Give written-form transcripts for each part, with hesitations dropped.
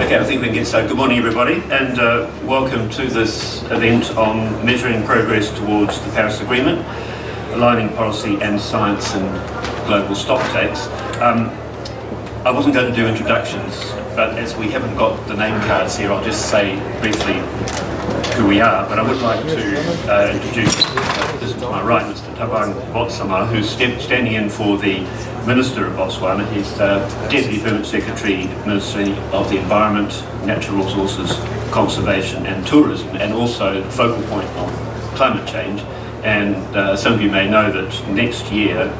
Okay, I think we can get started. Good morning, everybody, and welcome to this event on measuring progress towards the Paris Agreement, aligning policy and science in global stocktakes. I wasn't going to do introductions, but as we haven't got the name cards here, I'll just say briefly who we are. But I would like to introduce this to my right, Mr. Talanoa, who's standing in for the Minister of Botswana. He's Deputy Permanent Secretary, Ministry of the Environment, Natural Resources, Conservation and Tourism, and also the focal point on climate change. And some of you may know that next year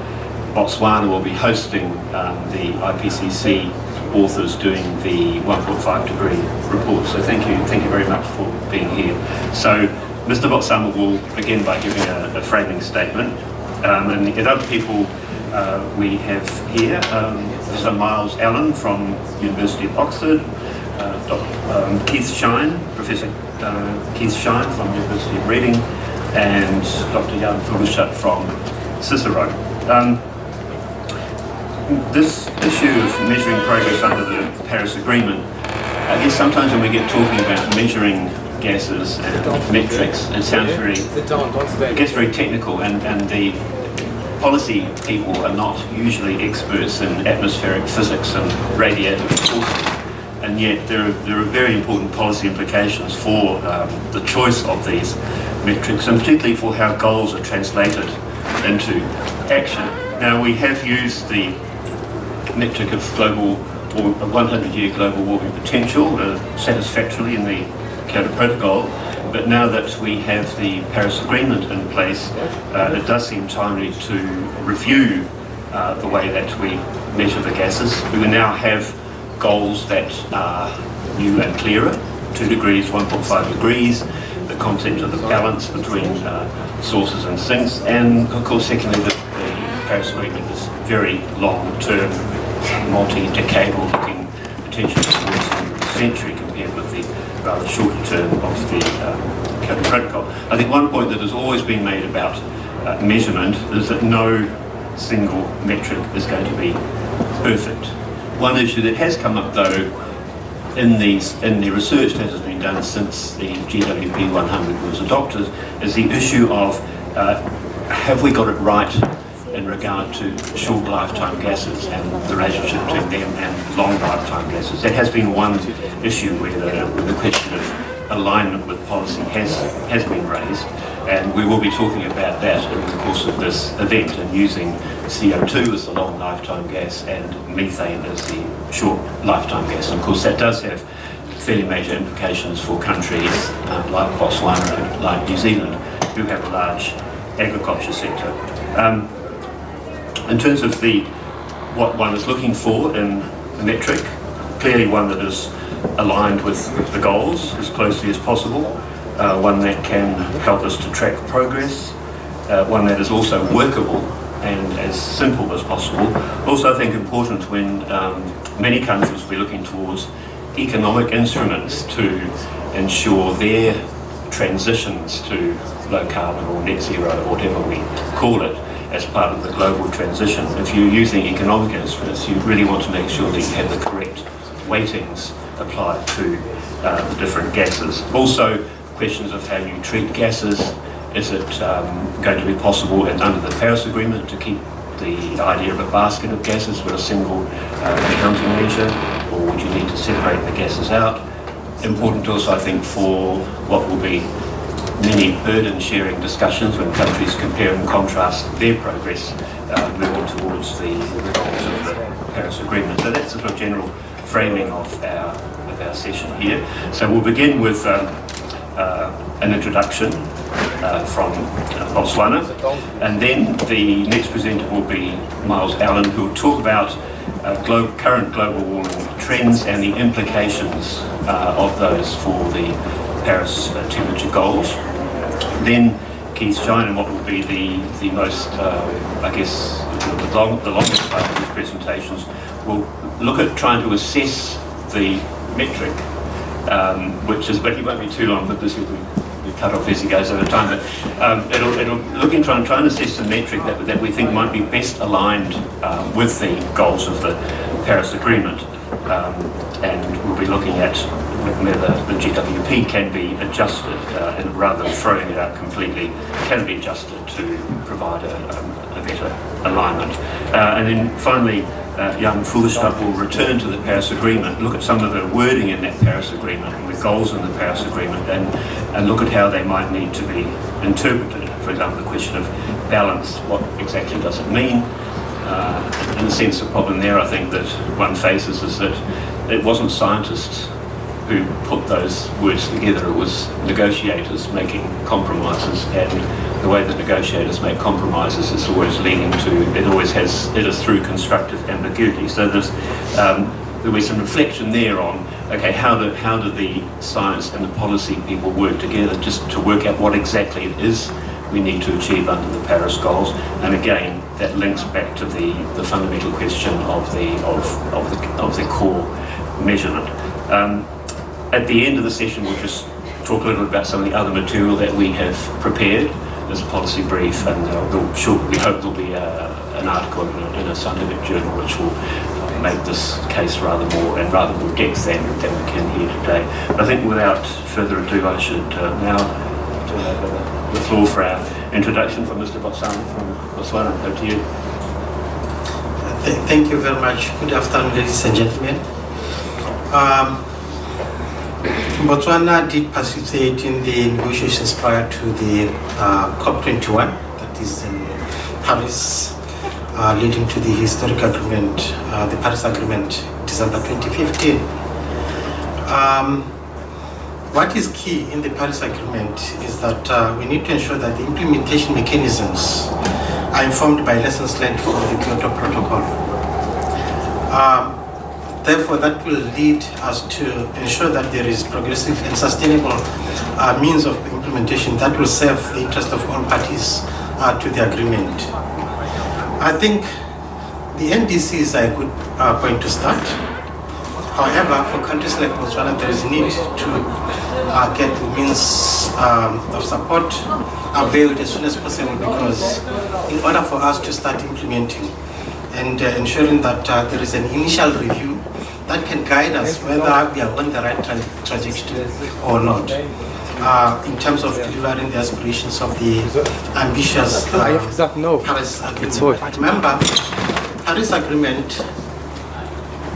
Botswana will be hosting the IPCC authors doing the 1.5 degree report. So thank you very much for being here. So Mr. Botswana will begin by giving a framing statement, and the other people we have here, Sir Miles Allen from University of Oxford, Keith Shine, Professor Keith Shine from University of Reading, and Dr. Jan Fugushut from Cicero. This issue of measuring progress under the Paris Agreement, I guess sometimes when we get talking about measuring gases and metrics, it sounds very technical, and the policy people are not usually experts in atmospheric physics and radiative forces, and yet there are very important policy implications for the choice of these metrics, and particularly for how goals are translated into action. Now, we have used the metric of global, or 100-year global warming potential satisfactorily in the Kyoto Protocol, but now that we have the Paris Agreement in place, it does seem timely to review the way that we measure the gases. We now have goals that are new and clearer: 2 degrees, 1.5 degrees, the concept of the balance between sources and sinks, and of course, secondly, the Paris Agreement is very long-term, multi-decadal looking, potentially towards the end of the century compared with the rather shorter term of the Kyoto Protocol. I think one point that has always been made about measurement is that no single metric is going to be perfect. One issue that has come up, though, in the research that has been done since the GWP 100 was adopted, is the issue of have we got it right in regard to short lifetime gases and the relationship between them and long lifetime gases. That has been one issue where the question of alignment with policy has been raised, and we will be talking about that in the course of this event, and using CO2 as the long lifetime gas and methane as the short lifetime gas. And of course that does have fairly major implications for countries like Botswana and like New Zealand, who have a large agriculture sector. In terms of what one is looking for in a metric, clearly one that is aligned with the goals as closely as possible, one that can help us to track progress, one that is also workable and as simple as possible. Also, I think important when many countries will be looking towards economic instruments to ensure their transitions to low carbon or net zero, or whatever we call it, as part of the global transition. If you're using economic instruments, you really want to make sure that you have the correct weightings applied to the different gases. Also, questions of how you treat gases. Is it going to be possible under the Paris Agreement to keep the idea of a basket of gases with a single accounting measure, or would you need to separate the gases out? Important also, I think, for what will be many burden-sharing discussions when countries compare and contrast their progress moving towards the goals of the Paris Agreement. So that's the sort of general framing of our session here. So we'll begin with an introduction from Botswana, and then the next presenter will be Miles Allen, who will talk about current global warming trends and the implications of those for the Paris temperature goals. Then Keith Shine, and what will be the most, I guess, the longest part of these presentations, will look at trying to assess the metric, which is, but it won't be too long because we cut off as he goes over time, but it'll look in trying to assess the metric that we think might be best aligned with the goals of the Paris Agreement. and we'll be looking at whether the GWP can be adjusted, and rather than throwing it out completely, can be adjusted to provide a better alignment. And then finally, Jan Fullestad will return to the Paris Agreement, look at some of the wording in that Paris Agreement and the goals in the Paris Agreement, and look at how they might need to be interpreted. For example, the question of balance, what exactly does it mean? In a sense, the problem there, I think, that one faces is that it wasn't scientists who put those words together, it was negotiators making compromises, and the way that negotiators make compromises is always leading to, it is through constructive ambiguity. So there'll be some reflection there on, okay, how do the science and the policy people work together just to work out what exactly it is we need to achieve under the Paris goals. And again, that links back to the fundamental question of the core measurement. At the end of the session, we'll just talk a little bit about some of the other material that we have prepared as a policy brief, and we hope there'll be an article in a scientific journal which will make this case rather more depth than we can here today. But I think without further ado, I should now turn over the floor for our introduction from Mr. Botswana from Botswana. Over to you. Thank you very much. Good afternoon, ladies and gentlemen. Botswana did participate in the negotiations prior to the COP21, that is in Paris, leading to the historic agreement, the Paris Agreement, December 2015. What is key in the Paris Agreement is that we need to ensure that the implementation mechanisms are informed by lessons learned from the Kyoto Protocol. Therefore, that will lead us to ensure that there is progressive and sustainable means of implementation that will serve the interest of all parties to the agreement. I think the NDCs are a good point to start. However, for countries like Botswana, there is need to get means of support availed as soon as possible, because in order for us to start implementing and ensuring that there is an initial review that can guide us whether we are on the right trajectory or not, in terms of delivering the aspirations of the ambitious Paris Agreement. Remember, Paris Agreement,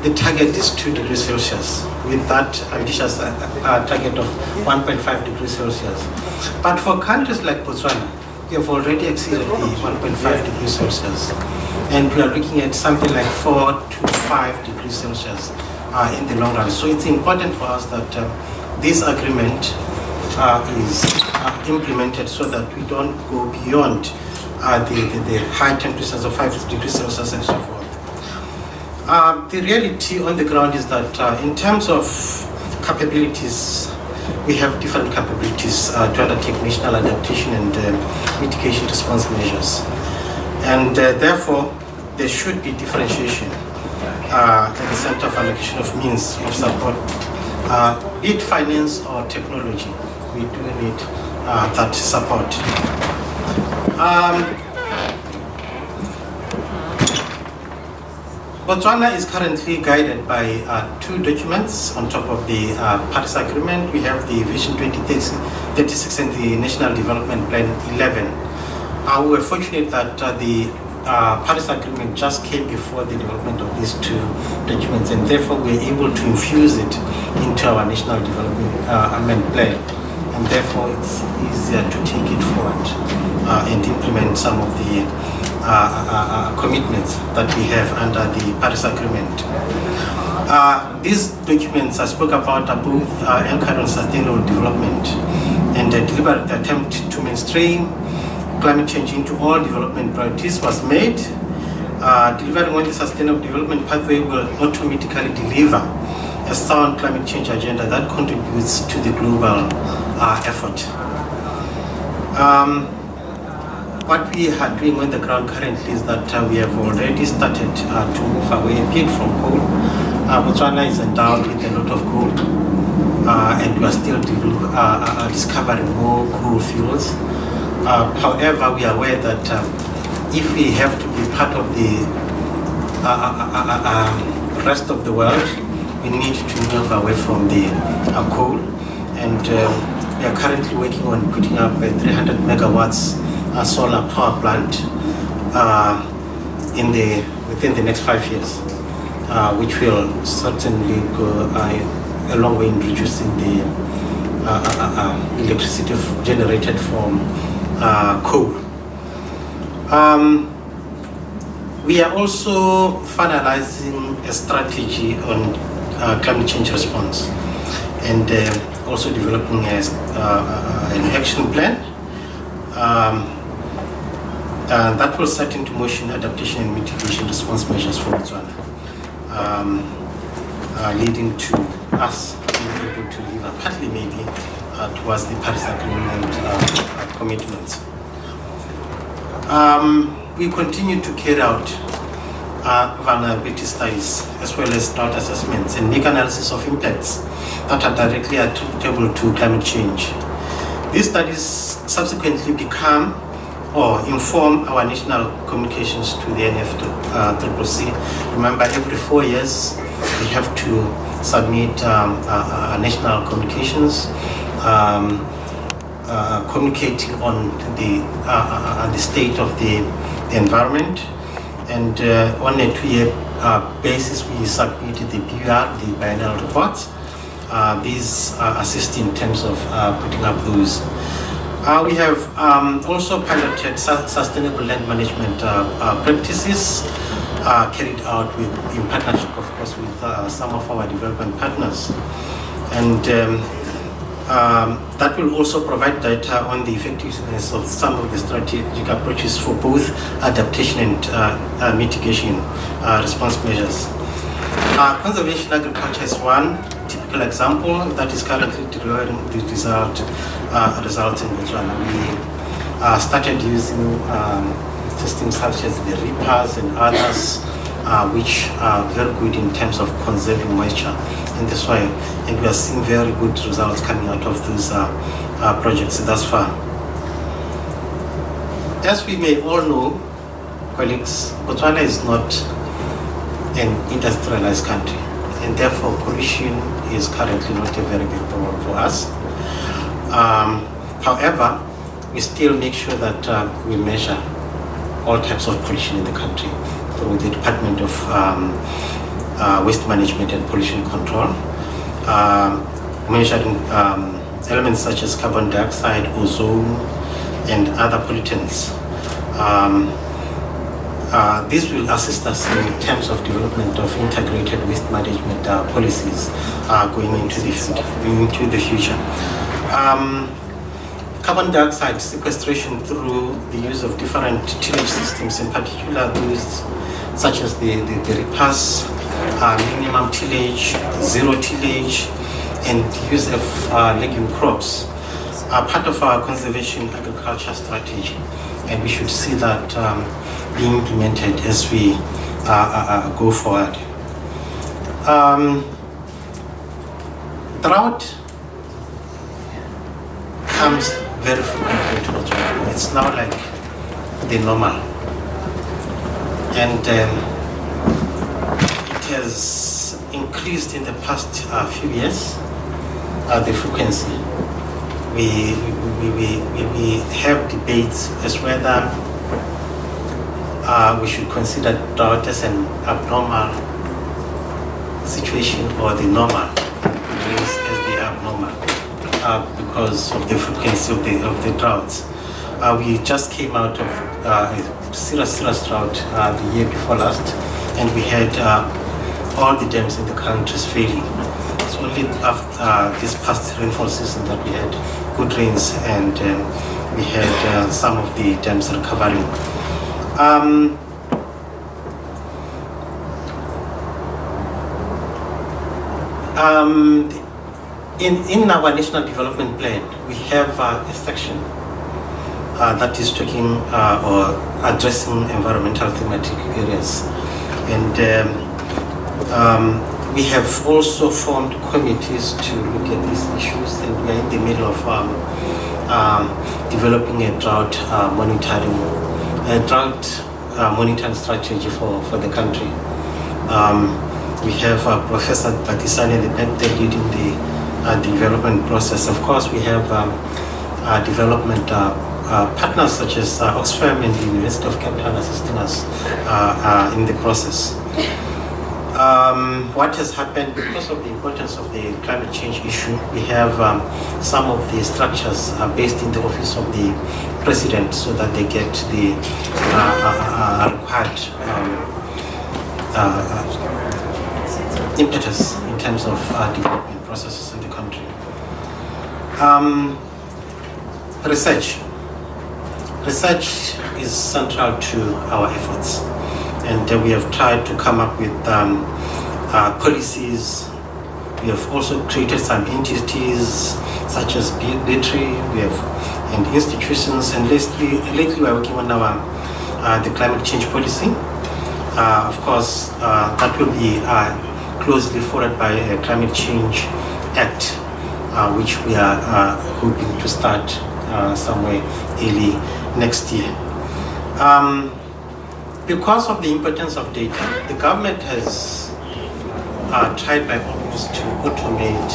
the target is 2 degrees Celsius, with that ambitious target of 1.5 degrees Celsius. But for countries like Botswana, we have already exceeded the 1.5 degrees Celsius, and we are looking at something like 4 to 5 degrees Celsius in the long run. So it's important for us that this agreement is implemented so that we don't go beyond the high temperatures of 5 degrees Celsius and so forth. The reality on the ground is that in terms of capabilities, we have different capabilities to undertake national adaptation and mitigation response measures. And therefore, there should be differentiation at the center of allocation of means of support, be it finance or technology. We do need that support. Botswana is currently guided by 2 documents on top of the Paris Agreement. We have the Vision 2036 and the National Development Plan 11. We were fortunate that the Paris Agreement just came before the development of these 2 documents, and therefore we are able to infuse it into our National Development Plan, and therefore it's easier to take it forward and implement some of the commitments that we have under the Paris Agreement. These documents I spoke about are both anchored on sustainable development and a deliberate attempt to mainstream climate change into all development priorities was made. Delivering on the sustainable development pathway will automatically deliver a sound climate change agenda that contributes to the global effort. What we are doing on the ground currently is that we have already started to move away a bit from coal. Botswana is endowed with a lot of coal, and we are still discovering more coal fuels. However, we are aware that if we have to be part of the rest of the world, we need to move away from the coal, and we are currently working on putting up a 300 megawatts solar power plant within the next 5 years, which will certainly go a long way in reducing the electricity generated from coal. We are also finalizing a strategy on climate change response, and also developing an action plan that will set into motion adaptation and mitigation response measures for Botswana, leading to us being able to live partly maybe towards the Paris Agreement commitments. We continue to carry out vulnerability studies as well as drought assessments and make analysis of impacts that are directly attributable to climate change. These studies subsequently become or inform our national communications to the NFCCC. Remember, every 4 years we have to submit national communications communicating on the state of the environment, and on a 2-year basis we submitted the BUR, the biennial reports. These assist in terms of putting up those. We have also piloted sustainable land management practices carried out in partnership, of course, with some of our development partners, and that will also provide data on the effectiveness of some of the strategic approaches for both adaptation and mitigation response measures. Conservation agriculture is one typical example that is currently delivering the results in Botswana. We started using systems such as the reapers and others, which are very good in terms of conserving moisture in the soil, and we are seeing very good results coming out of those projects thus far. As we may all know, colleagues, Botswana is not an industrialized country, and therefore pollution is currently not a very big problem for us. However, we still make sure that we measure all types of pollution in the country through the Department of Waste Management and Pollution Control, measuring elements such as carbon dioxide, ozone, and other pollutants. This will assist us in terms of development of integrated waste management policies going into the future. Carbon dioxide sequestration through the use of different tillage systems, in particular those such as the reapers, minimum tillage, zero tillage, and use of legume crops are part of our conservation agriculture strategy, and we should see that being implemented as we go forward. Drought comes very frequently to Botswana. It's now like the normal, and it has increased in the past few years, the frequency. We have debates as whether we should consider drought as an abnormal situation or the normal as the abnormal because of the frequency of the droughts. We just came out of a serious drought the year before last, and we had all the dams in the country failing. It's only after this past rainfall season that we had good rains, and we had some of the dams recovering. In our national development plan, we have a section that is talking or addressing environmental thematic areas, and we have also formed committees to look at these issues, and we are in the middle of developing a drought monitoring strategy for the country. We have Professor Batisani, the leading the development process. Of course, we have development partners such as Oxfam and the University of Cape Town assisting us in the process. What has happened because of the importance of the climate change issue, we have some of the structures based in the office of the president so that they get the required impetus in terms of development processes in the country. Research. Research is central to our efforts, and we have tried to come up with policies. We have also created some entities such as BITRI, and institutions, and lately we are working on our the climate change policy. Of course, that will be closely followed by a Climate Change Act, which we are hoping to start somewhere early next year. Because of the importance of data, the government has tried by almost to automate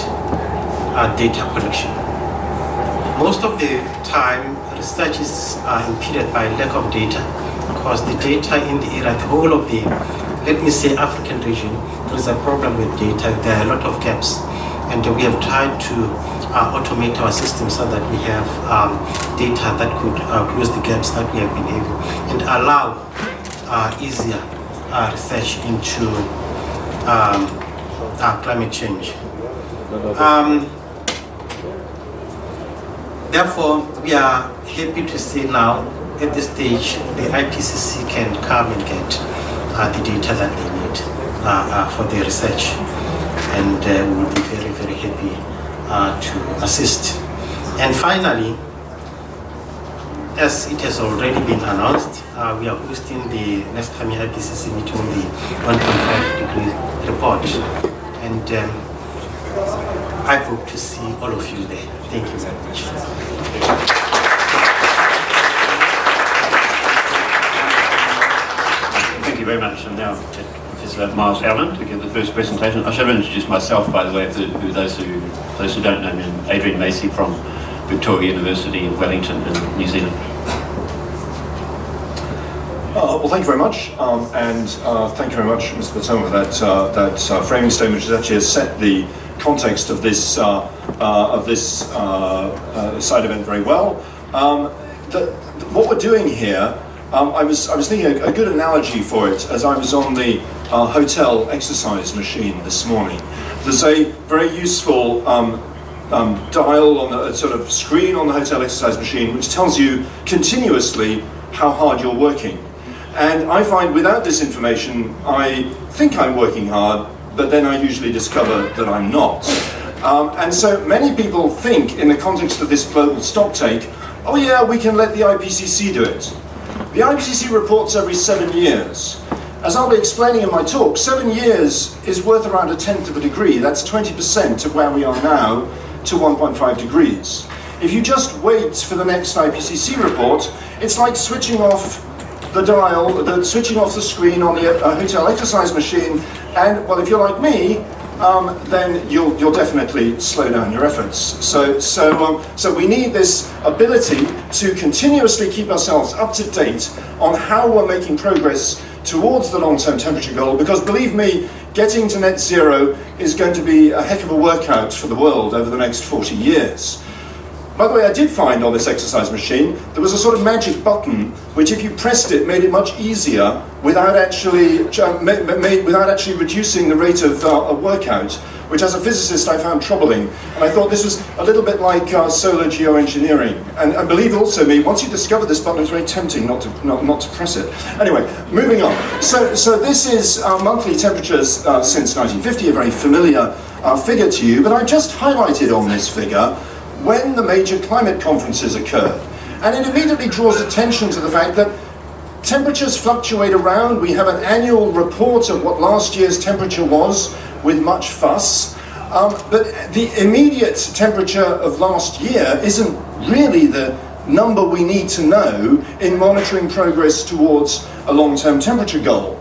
data collection. Most of the time, research is impeded by lack of data, because the data in the area, the whole of the, let me say, African region, there is a problem with data. There are a lot of gaps, and we have tried to automate our system so that we have data that could close the gaps that we have been able, and allow easier research into climate change. Therefore, we are happy to see now, at this stage, the IPCC can come and get the data that they need for their research, and we will be very, very happy to assist. And finally, as it has already been announced, we are hosting the next coming IPCC meeting on the 1.5-degree report, and I hope to see all of you there. Thank you very much. Thank you very much. And now Professor Miles Allen to give the first presentation. I should have introduced myself, by the way, for those who don't know me. I'm Adrian Macy from Victoria University of Wellington in New Zealand. Well, thank you very much, and thank you very much, Mr. Baton, for that framing statement, which actually has set the context of this side event very well. What we're doing here, I was thinking a good analogy for it as I was on the hotel exercise machine this morning. There's a very useful dial on a sort of screen on the hotel exercise machine which tells you continuously how hard you're working. And I find without this information, I think I'm working hard, but then I usually discover that I'm not. And so many people think in the context of this global stocktake, oh yeah, we can let the IPCC do it. The IPCC reports every 7 years. As I'll be explaining in my talk, 7 years is worth around 1/10 of a degree. That's 20% of where we are now to 1.5 degrees. If you just wait for the next IPCC report, it's like switching off the dial, switching off the screen on the hotel exercise machine, and well, if you're like me, then you'll definitely slow down your efforts. So we need this ability to continuously keep ourselves up to date on how we're making progress towards the long-term temperature goal, because believe me, getting to net zero is going to be a heck of a workout for the world over the next 40 years. By the way, I did find on this exercise machine, there was a sort of magic button, which if you pressed it, made it much easier without actually reducing the rate of workout, which as a physicist I found troubling. And I thought this was a little bit like solar geoengineering. And believe also me, once you discover this button, it's very tempting not to press it. Anyway, moving on. So this is monthly temperatures since 1950, a very familiar figure to you, but I just highlighted on this figure when the major climate conferences occurred. And it immediately draws attention to the fact that temperatures fluctuate around. We have an annual report of what last year's temperature was with much fuss. But the immediate temperature of last year isn't really the number we need to know in monitoring progress towards a long-term temperature goal.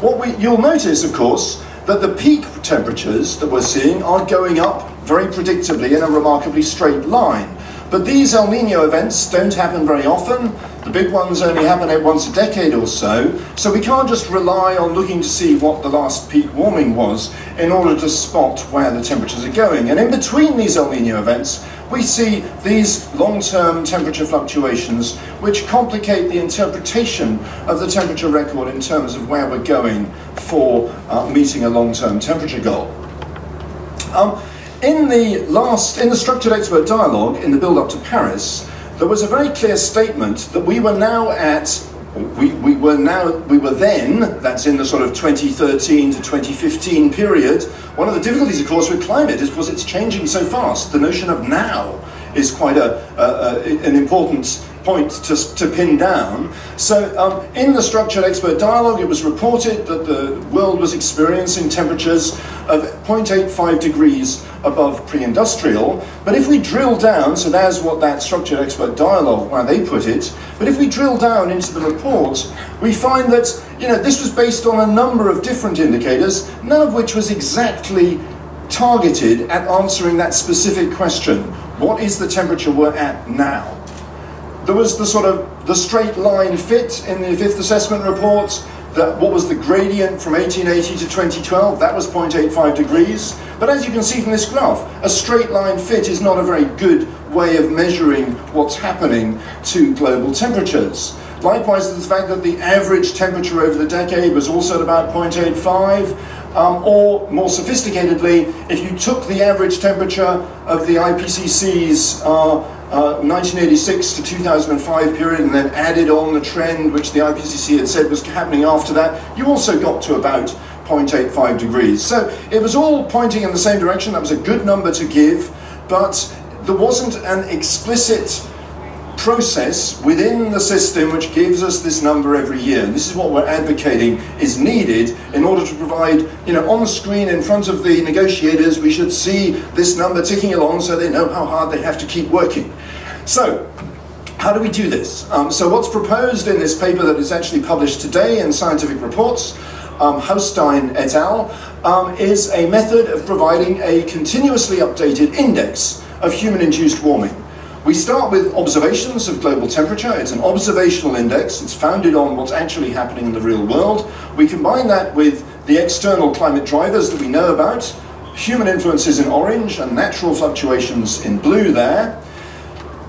you'll notice, of course, that the peak temperatures that we're seeing are going up very predictably in a remarkably straight line. But these El Nino events don't happen very often. The big ones only happen once a decade or so. So we can't just rely on looking to see what the last peak warming was in order to spot where the temperatures are going. And in between these El Nino events, we see these long-term temperature fluctuations which complicate the interpretation of the temperature record in terms of where we're going for meeting a long-term temperature goal. In the structured expert dialogue in the build-up to Paris, there was a very clear statement that we were then, that's in the sort of 2013 to 2015 period. One of the difficulties, of course, with climate is because it's changing so fast. The notion of now is quite an important point to pin down. So in the structured expert dialogue, it was reported that the world was experiencing temperatures of 0.85 degrees above pre-industrial. But if we drill down, so that's what that structured expert dialogue, where they put it, but if we drill down into the report, we find that this was based on a number of different indicators, none of which was exactly targeted at answering that specific question. What is the temperature we're at now? There was the straight line fit in the fifth assessment report. What was the gradient from 1880 to 2012? That was 0.85 degrees. But as you can see from this graph, a straight line fit is not a very good way of measuring what's happening to global temperatures. Likewise, the fact that the average temperature over the decade was also at about 0.85, or more sophisticatedly, if you took the average temperature of the IPCC's 1986 to 2005 period and then added on the trend which the IPCC had said was happening after that, you also got to about 0.85 degrees. So it was all pointing in the same direction. That was a good number to give, but there wasn't an explicit process within the system which gives us this number every year. And this is what we're advocating is needed in order to provide, on the screen in front of the negotiators, we should see this number ticking along so they know how hard they have to keep working. So, how do we do this? So what's proposed in this paper that is actually published today in Scientific Reports, Haustein et al., is a method of providing a continuously updated index of human-induced warming. We start with observations of global temperature. It's an observational index. It's founded on what's actually happening in the real world. We combine that with the external climate drivers that we know about, human influences in orange and natural fluctuations in blue there.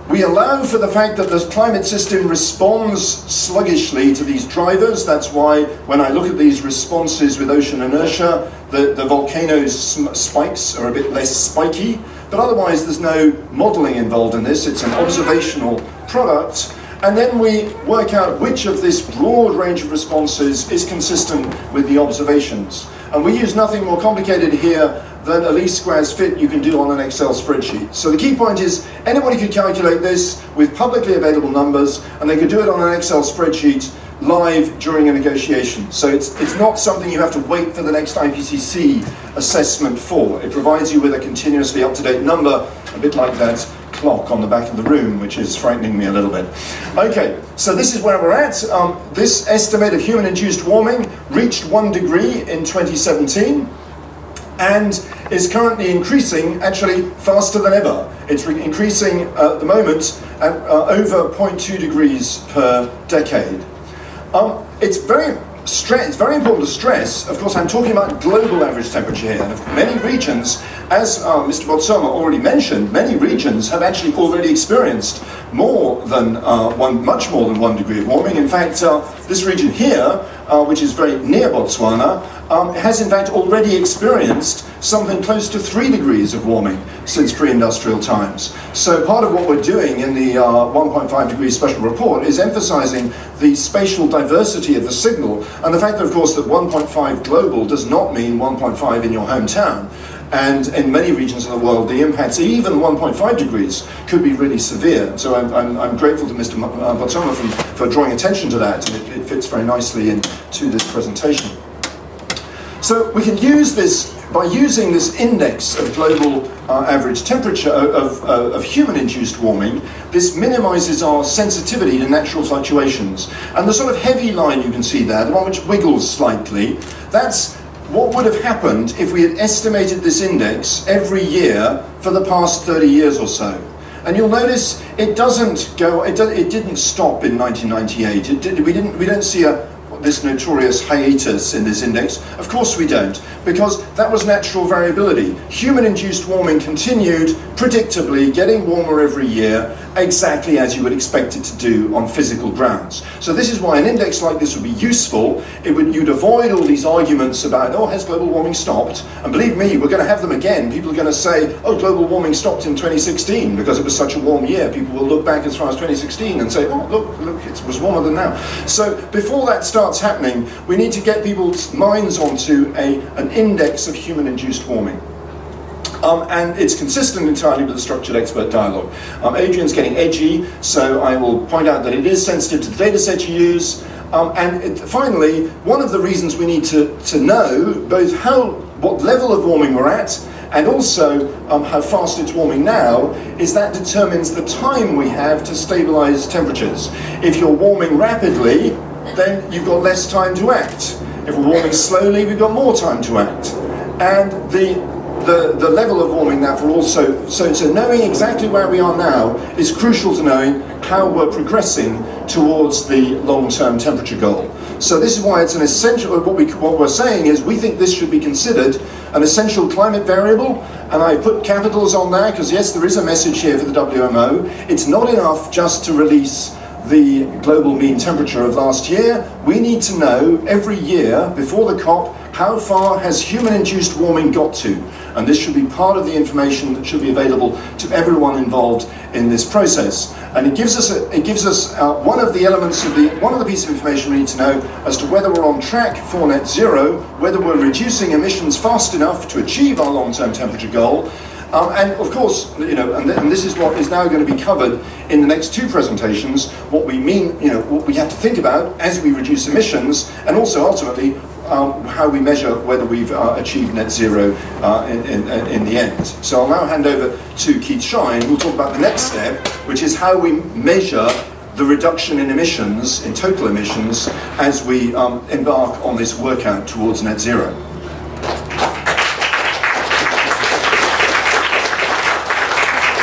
We allow for the fact that the climate system responds sluggishly to these drivers. That's why when I look at these responses with ocean inertia, the volcanoes' spikes are a bit less spiky. But otherwise, there's no modeling involved in this. It's an observational product. And then we work out which of this broad range of responses is consistent with the observations. And we use nothing more complicated here than a least squares fit you can do on an Excel spreadsheet. So the key point is anybody could calculate this with publicly available numbers, and they could do it on an Excel spreadsheet live during a negotiation. So it's not something you have to wait for the next IPCC assessment for. It provides you with a continuously up-to-date number, a bit like that clock on the back of the room, which is frightening me a little bit. Okay, so this is where we're at. This estimate of human-induced warming reached 1 degree in 2017 and is currently increasing actually faster than ever. It's increasing at the moment at over 0.2 degrees per decade. It's very important to stress, of course I'm talking about global average temperature here, and many regions, as Mr. Botsoma already mentioned, many regions have actually already experienced much more than 1 degree of warming. In fact, this region here, which is very near Botswana, has in fact already experienced something close to 3 degrees of warming since pre-industrial times. So part of what we're doing in the 1.5 degrees special report is emphasizing the spatial diversity of the signal, and the fact that, of course, that 1.5 global does not mean 1.5 in your hometown. And in many regions of the world, the impacts, even 1.5 degrees, could be really severe. So I'm grateful to Mr. Botsoma for drawing attention to that, and it fits very nicely into this presentation. So we can use this, by using this index of global average temperature of human-induced warming, this minimises our sensitivity to natural fluctuations. And the sort of heavy line you can see there, the one which wiggles slightly, that's what would have happened if we had estimated this index every year for the past 30 years or so. And you'll notice it doesn't go, it didn't stop in 1998. We don't see this notorious hiatus in this index. Of course we don't, because that was natural variability. Human-induced warming continued predictably, getting warmer every year, exactly as you would expect it to do on physical grounds. So this is why an index like this would be useful. You'd avoid all these arguments about, oh, has global warming stopped? And believe me, we're going to have them again. People are going to say, oh, global warming stopped in 2016 because it was such a warm year. People will look back as far as 2016 and say, oh, look, it was warmer than now. So before that starts happening, we need to get people's minds onto an index of human-induced warming. And it's consistent entirely with the structured expert dialogue. Adrian's getting edgy, so I will point out that it is sensitive to the data set you use. Finally, one of the reasons we need to know both what level of warming we're at, and also how fast it's warming now, is that determines the time we have to stabilise temperatures. If you're warming rapidly, then you've got less time to act. If we're warming slowly, we've got more time to act. And the level of warming, therefore, also, so knowing exactly where we are now is crucial to knowing how we're progressing towards the long-term temperature goal. So this is why it's an essential, what we're saying is we think this should be considered an essential climate variable, and I put capitals on there because yes, there is a message here for the WMO. It's not enough just to release the global mean temperature of last year. We need to know every year before the COP how far has human-induced warming got to, and this should be part of the information that should be available to everyone involved in this process. And it gives us one of the elements of one of the pieces of information we need to know as to whether we're on track for net zero, whether we're reducing emissions fast enough to achieve our long-term temperature goal. And of course, and this is what is now going to be covered in the next two presentations, what we mean, what we have to think about as we reduce emissions, and also ultimately how we measure whether we've achieved net zero in the end. So I'll now hand over to Keith Shine, who will talk about the next step, which is how we measure the reduction in emissions, in total emissions, as we embark on this workout towards net zero.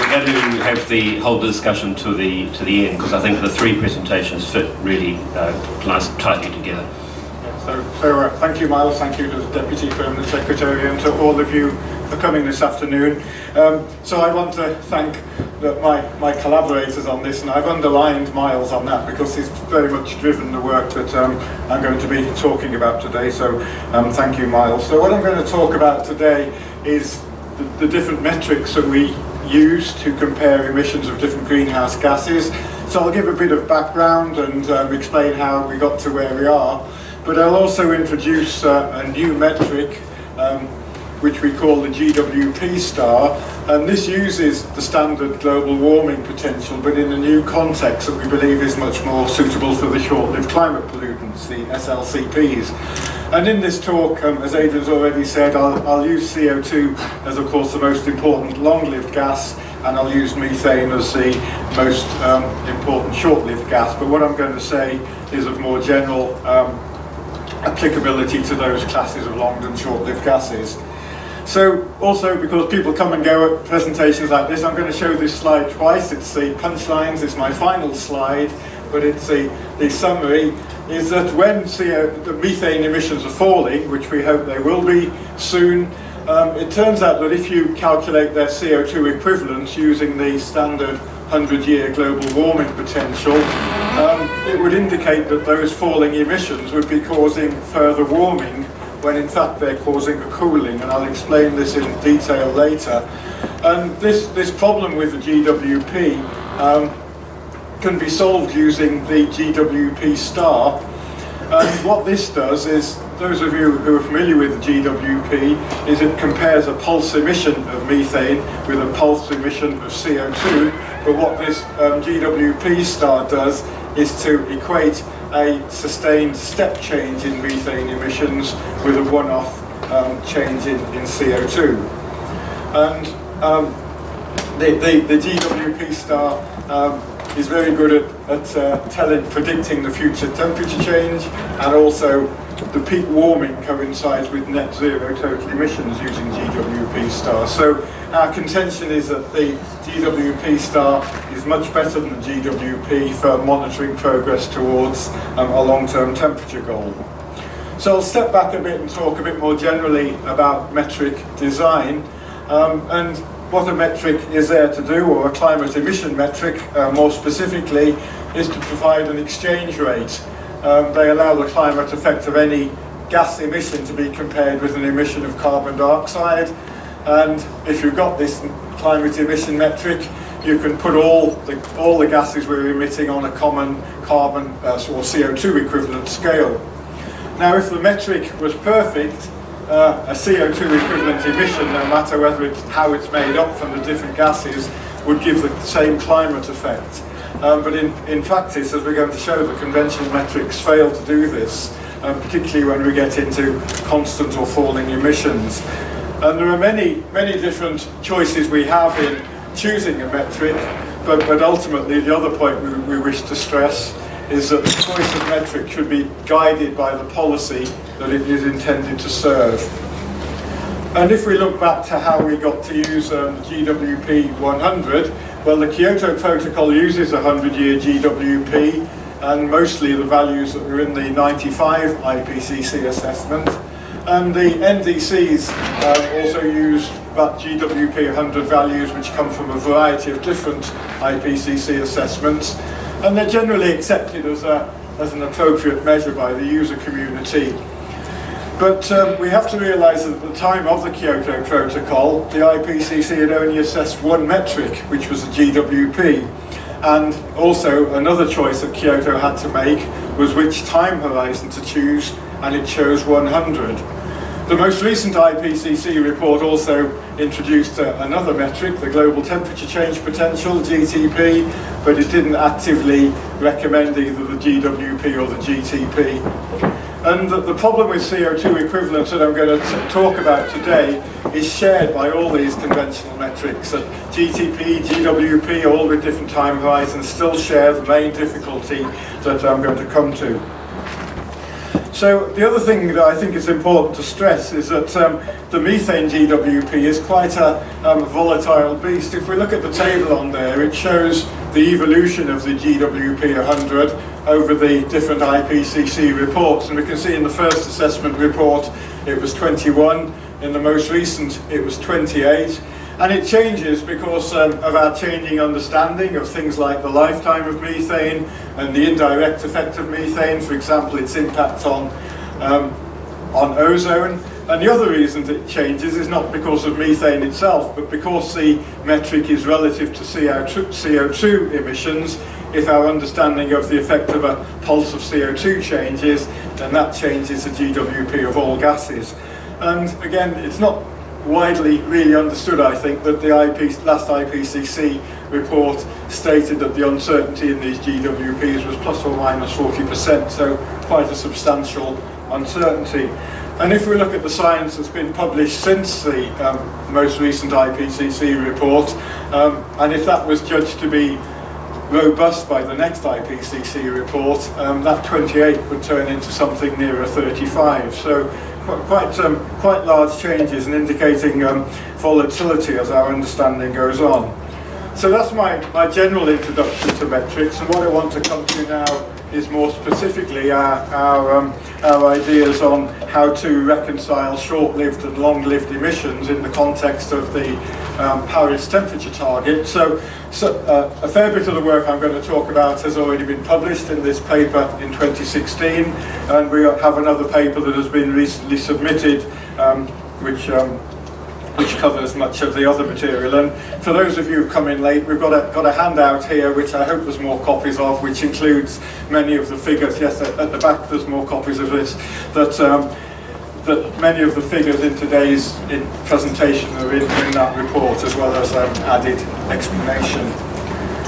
We're going to have the whole discussion to the end, because I think the three presentations fit really nice, tightly together. So thank you, Miles. Thank you to the Deputy Permanent Secretary and to all of you for coming this afternoon. So I want to thank my collaborators on this, and I've underlined Miles on that because he's very much driven the work that I'm going to be talking about today. So thank you, Miles. So what I'm going to talk about today is the different metrics that we use to compare emissions of different greenhouse gases. So I'll give a bit of background and explain how we got to where we are. But I'll also introduce a new metric which we call the GWP star, and this uses the standard global warming potential but in a new context that we believe is much more suitable for the short-lived climate pollutants, the SLCPs. And in this talk, as Adrian's already said, I'll use CO2 as of course the most important long-lived gas, and I'll use methane as the most important short-lived gas. But what I'm going to say is of more general applicability to those classes of long and short-lived gases. So also, because people come and go at presentations like this, I'm going to show this slide twice. It's the punchlines, it's my final slide, but it's the summary is that when the methane emissions are falling, which we hope they will be soon, it turns out that if you calculate their CO2 equivalents using the standard 100-year global warming potential, it would indicate that those falling emissions would be causing further warming when in fact they're causing a cooling, and I'll explain this in detail later. And this problem with the GWP can be solved using the GWP star. And what this does is, those of you who are familiar with the GWP, is it compares a pulse emission of methane with a pulse emission of CO2. But what this GWP star does is to equate a sustained step change in methane emissions with a one-off change in CO2. And the GWP star is very good at predicting the future temperature change, and also the peak warming coincides with net zero total emissions using GWP star. So our contention is that the GWP star is much better than the GWP for monitoring progress towards a long-term temperature goal. So I'll step back a bit and talk a bit more generally about metric design, and what a metric is there to do, or a climate emission metric more specifically, is to provide an exchange rate. They allow the climate effect of any gas emission to be compared with an emission of carbon dioxide, and if you've got this climate emission metric, you can put all the gases we're emitting on a common carbon or CO2 equivalent scale. Now, if the metric was perfect, a CO2 equivalent emission, no matter how it's made up from the different gases, would give the same climate effect. But in practice, as we're going to show, the conventional metrics fail to do this, particularly when we get into constant or falling emissions. And there are many different choices we have in choosing a metric, but ultimately the other point we wish to stress is that the choice of metric should be guided by the policy that it is intended to serve. And if we look back to how we got to use GWP 100, well, the Kyoto Protocol uses a 100-year GWP, and mostly the values that were in the 95 IPCC assessment. And the NDCs also use that GWP 100 values, which come from a variety of different IPCC assessments. And they're generally accepted as an appropriate measure by the user community. But we have to realise that at the time of the Kyoto Protocol, the IPCC had only assessed one metric, which was the GWP. And also another choice that Kyoto had to make was which time horizon to choose, and it chose 100. The most recent IPCC report also introduced another metric, the Global Temperature Change Potential, GTP, but it didn't actively recommend either the GWP or the GTP. And the problem with CO2 equivalents that I'm going to talk about today is shared by all these conventional metrics. That GTP, GWP, all with different time horizons, still share the main difficulty that I'm going to come to. So the other thing that I think is important to stress is that the methane GWP is quite a volatile beast. If we look at the table on there, it shows the evolution of the GWP 100 over the different IPCC reports. And we can see in the first assessment report it was 21, in the most recent it was 28. And it changes because of our changing understanding of things like the lifetime of methane and the indirect effect of methane, for example, its impact on ozone. And the other reason that it changes is not because of methane itself, but because the metric is relative to CO2 emissions. If our understanding of the effect of a pulse of CO2 changes, then that changes the GWP of all gases. And again, it's not widely really understood, I think, that the last IPCC report stated that the uncertainty in these GWPs was plus or minus 40%, so quite a substantial uncertainty. And if we look at the science that's been published since the most recent IPCC report, and if that was judged to be robust by the next IPCC report, that 28 would turn into something nearer 35. So quite large changes and indicating volatility as our understanding goes on. So that's my general introduction to metrics, and what I want to come to now is more specifically our ideas on how to reconcile short-lived and long-lived emissions in the context of the Paris temperature target. So a fair bit of the work I'm going to talk about has already been published in this paper in 2016, and we have another paper that has been recently submitted, which covers much of the other material. And for those of you who've come in late, we've got a handout here, which I hope there's more copies of, which includes many of the figures. Yes, at the back there's more copies of this. That many of the figures in today's presentation are in that report, as well as added explanation.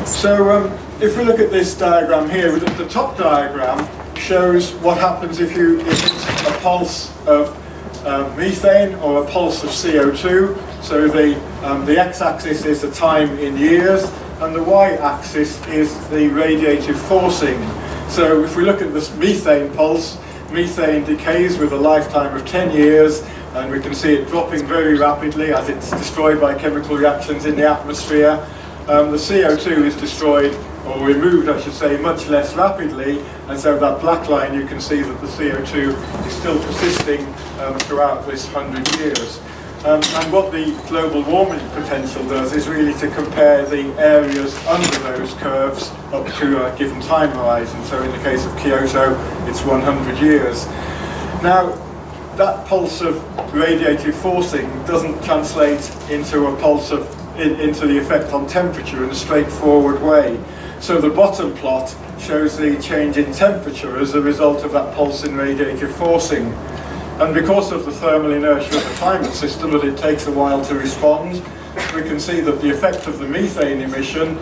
So if we look at this diagram here, the top diagram shows what happens if you emit a pulse of methane or a pulse of CO2. So the x-axis is the time in years, and the y-axis is the radiative forcing. So if we look at this methane pulse, methane decays with a lifetime of 10 years, and we can see it dropping very rapidly as it's destroyed by chemical reactions in the atmosphere. The CO2 is destroyed, or removed I should say, much less rapidly, and so that black line, you can see that the CO2 is still persisting throughout this 100 years. And what the global warming potential does is really to compare the areas under those curves up to a given time horizon. So in the case of Kyoto, it's 100 years. Now, that pulse of radiative forcing doesn't translate into a pulse of into the effect on temperature in a straightforward way. So the bottom plot shows the change in temperature as a result of that pulse in radiative forcing. And because of the thermal inertia of the climate system, that it takes a while to respond, we can see that the effect of the methane emission,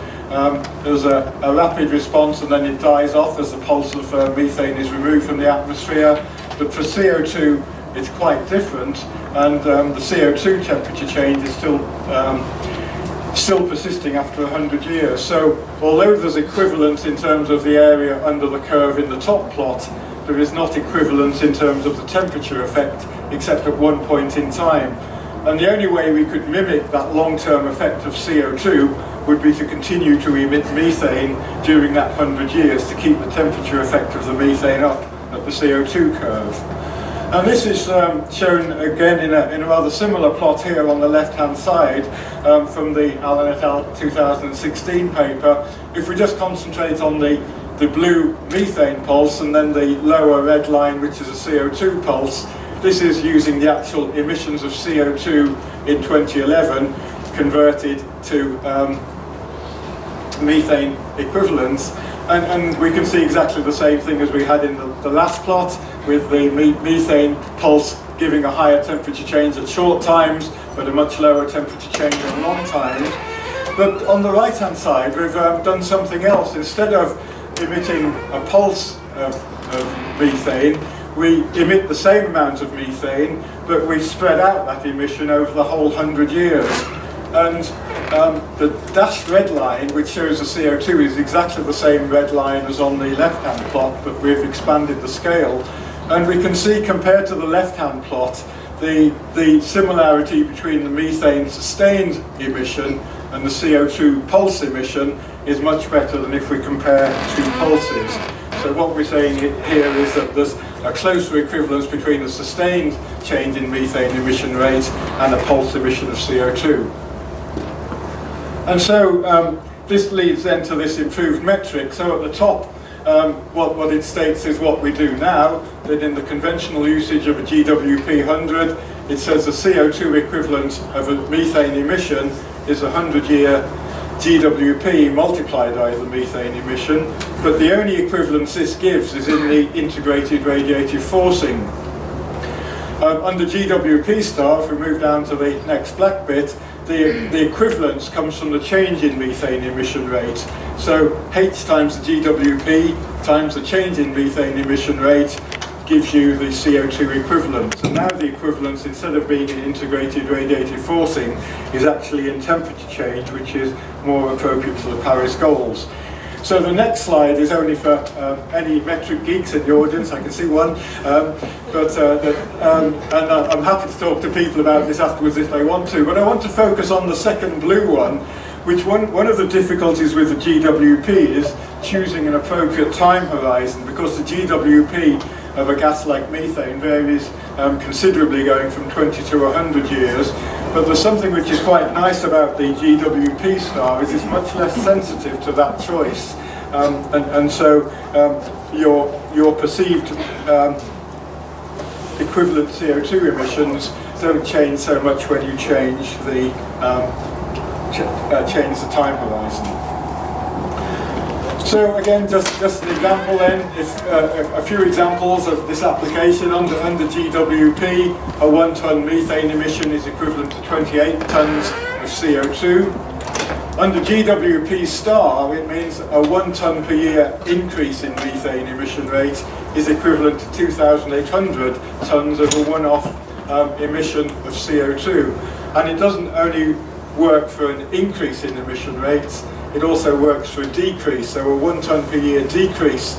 there's a rapid response and then it dies off as the pulse of methane is removed from the atmosphere. But for CO2, it's quite different, and the CO2 temperature change is still persisting after 100 years. So although there's equivalence in terms of the area under the curve in the top plot, there is not equivalence in terms of the temperature effect, except at one point in time. And the only way we could mimic that long-term effect of CO2 would be to continue to emit methane during that 100 years to keep the temperature effect of the methane up at the CO2 curve. And this is shown again in a rather similar plot here on the left-hand side from the Allen et al. 2016 paper. If we just concentrate on the blue methane pulse and then the lower red line, which is a CO2 pulse, this is using the actual emissions of CO2 in 2011 converted to methane equivalents. And we can see exactly the same thing as we had in the last plot, with the methane pulse giving a higher temperature change at short times, but a much lower temperature change at long times. But on the right-hand side, we've done something else. Instead of emitting a pulse of methane, we emit the same amount of methane, but we spread out that emission over the whole 100 years. And the dashed red line, which shows the CO2, is exactly the same red line as on the left-hand plot, but we've expanded the scale. And we can see, compared to the left-hand plot, the similarity between the methane sustained emission and the CO2 pulse emission is much better than if we compare two pulses. So what we're saying here is that there's a closer equivalence between a sustained change in methane emission rate and a pulse emission of CO2. And so this leads then to this improved metric. So at the top, what it states is what we do now, that in the conventional usage of a GWP 100, it says the CO2 equivalent of a methane emission is a 100-year GWP multiplied by the methane emission, but the only equivalence this gives is in the integrated radiative forcing. Under GWP star, if we move down to the next black bit, the equivalence comes from the change in methane emission rate. So H times the GWP times the change in methane emission rate gives you the CO2 equivalent. And now the equivalence, instead of being in integrated radiative forcing, is actually in temperature change, which is more appropriate to the Paris goals. So the next slide is only for any metric geeks in the audience. I can see one, and I'm happy to talk to people about this afterwards if they want to. But I want to focus on the second blue one, which one of the difficulties with the GWP is choosing an appropriate time horizon, because the GWP of a gas like methane varies considerably, going from 20 to 100 years. But there's something which is quite nice about the GWP star, is it's much less sensitive to that choice. And so your perceived equivalent CO2 emissions don't change so much when you change the time horizon. So again, just an example then, if a few examples of this application. Under GWP, a 1 tonne methane emission is equivalent to 28 tonnes of CO2. Under GWP star, it means a 1 tonne per year increase in methane emission rate is equivalent to 2,800 tonnes of a one-off emission of CO2. And it doesn't only work for an increase in emission rates, it also works for a decrease. So a 1 tonne per year decrease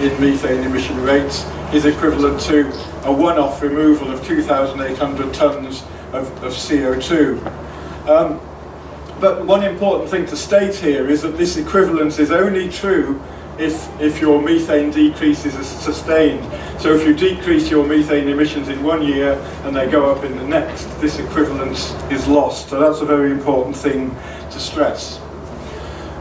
in methane emission rates is equivalent to a one-off removal of 2,800 tonnes of CO2. But one important thing to state here is that this equivalence is only true if your methane decreases are sustained. So if you decrease your methane emissions in 1 year and they go up in the next, this equivalence is lost. So that's a very important thing to stress.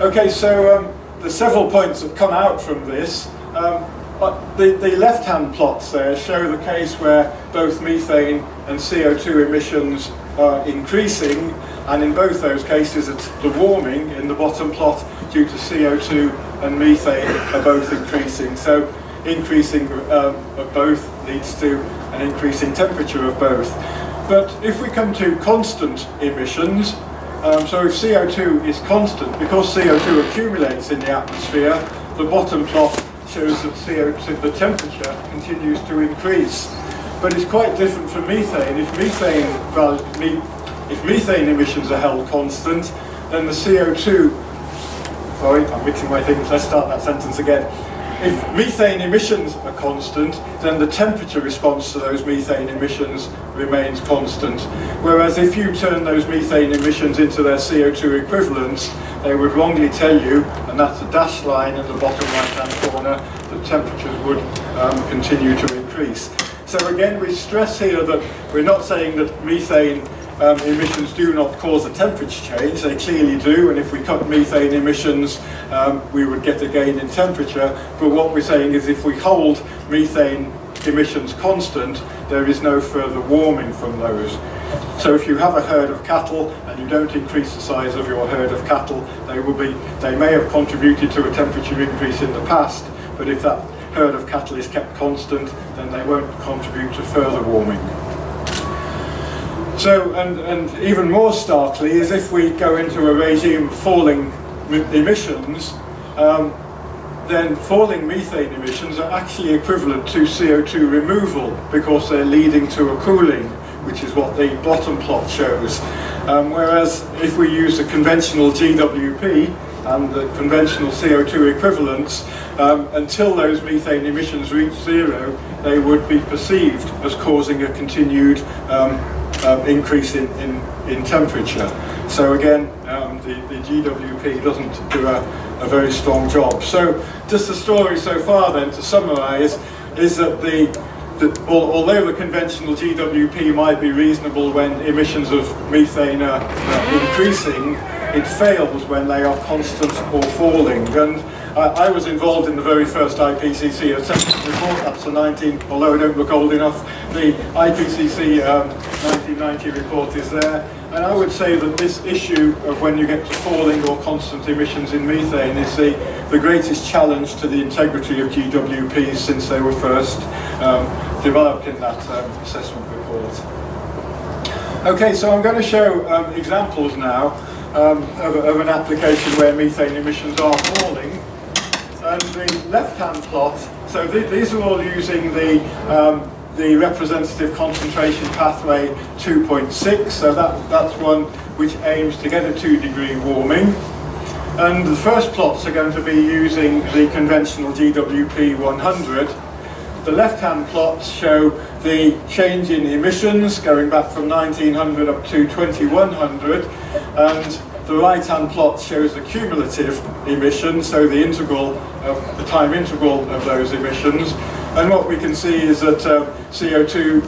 Okay, so there's several points that come out from this. The left-hand plots there show the case where both methane and CO2 emissions are increasing, and in both those cases it's the warming in the bottom plot due to CO2 and methane are both increasing. So increasing of both leads to an increasing temperature of both. But if we come to constant emissions, so if CO2 is constant, because CO2 accumulates in the atmosphere, the bottom plot shows that CO2, the temperature continues to increase. But it's quite different from methane. If methane emissions are held constant, then the CO2, sorry, I'm mixing my things, let's start that sentence again. If methane emissions are constant, then the temperature response to those methane emissions remains constant. Whereas if you turn those methane emissions into their CO2 equivalents, they would wrongly tell you, and that's a dashed line in the bottom right-hand corner, that temperatures would continue to increase. So again, we stress here that we're not saying that methane emissions do not cause a temperature change. They clearly do, and if we cut methane emissions, we would get a gain in temperature. But what we're saying is if we hold methane emissions constant, there is no further warming from those. So if you have a herd of cattle and you don't increase the size of your herd of cattle, they may have contributed to a temperature increase in the past, but if that herd of cattle is kept constant, then they won't contribute to further warming. So, and even more starkly is if we go into a regime of falling emissions, then falling methane emissions are actually equivalent to CO2 removal because they're leading to a cooling, which is what the bottom plot shows. Whereas if we use the conventional GWP and the conventional CO2 equivalents, until those methane emissions reach zero, they would be perceived as causing a continued increase in temperature. So again, the GWP doesn't do a very strong job. So just the story so far then, to summarise, is that although the conventional GWP might be reasonable when emissions of methane are increasing, it fails when they are constant or falling. And I was involved in the very first IPCC assessment report. That's the although I don't look old enough, the IPCC 1990 report is there. And I would say that this issue of when you get to falling or constant emissions in methane is the greatest challenge to the integrity of GWPs since they were first developed in that assessment report. Okay, so I'm going to show examples now of an application where methane emissions are falling. And the left-hand plot, so these are all using the representative concentration pathway 2.6, so that's one which aims to get a 2-degree warming. And the first plots are going to be using the conventional GWP 100. The left-hand plots show the change in emissions going back from 1900 up to 2100, and the right-hand plot shows the cumulative emissions, so the time integral of those emissions. And what we can see is that CO2,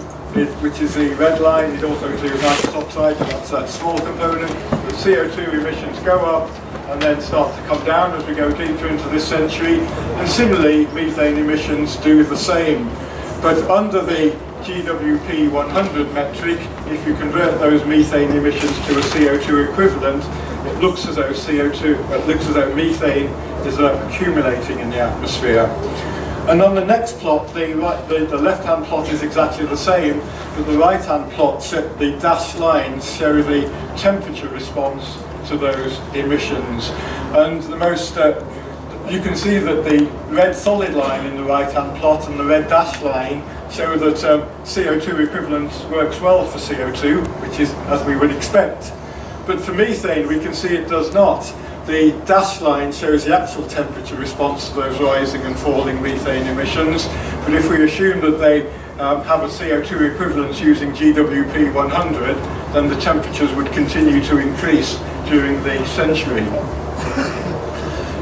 which is the red line, it also includes nitrous oxide, that's that small component. The CO2 emissions go up and then start to come down as we go deeper into this century. And similarly, methane emissions do the same. But under the GWP 100 metric, if you convert those methane emissions to a CO2 equivalent, it looks as though methane is accumulating in the atmosphere. And on the next plot, the left-hand plot is exactly the same, but the right-hand plot, the dashed lines show the temperature response to those emissions. And the most you can see that the red solid line in the right-hand plot and the red dashed line show that CO2 equivalence works well for CO2, which is as we would expect. But for methane, we can see it does not. The dashed line shows the actual temperature response to those rising and falling methane emissions. But if we assume that they have a CO2 equivalence using GWP 100, then the temperatures would continue to increase during the century.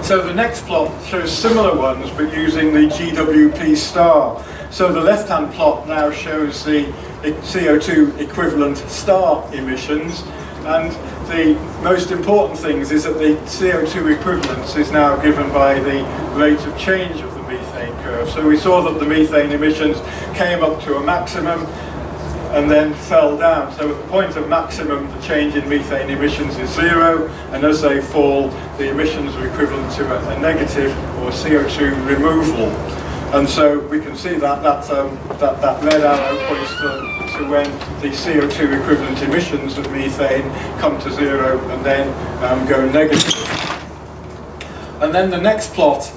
So the next plot shows similar ones, but using the GWP star. So the left-hand plot now shows the CO2 equivalent star emissions, and the most important thing is that the CO2 equivalence is now given by the rate of change of the methane curve. So we saw that the methane emissions came up to a maximum and then fell down. So at the point of maximum, the change in methane emissions is 0, and as they fall, the emissions are equivalent to a negative or CO2 removal. And so we can see that red arrow points to when the CO2 equivalent emissions of methane come to 0 and then go negative. And then the next plot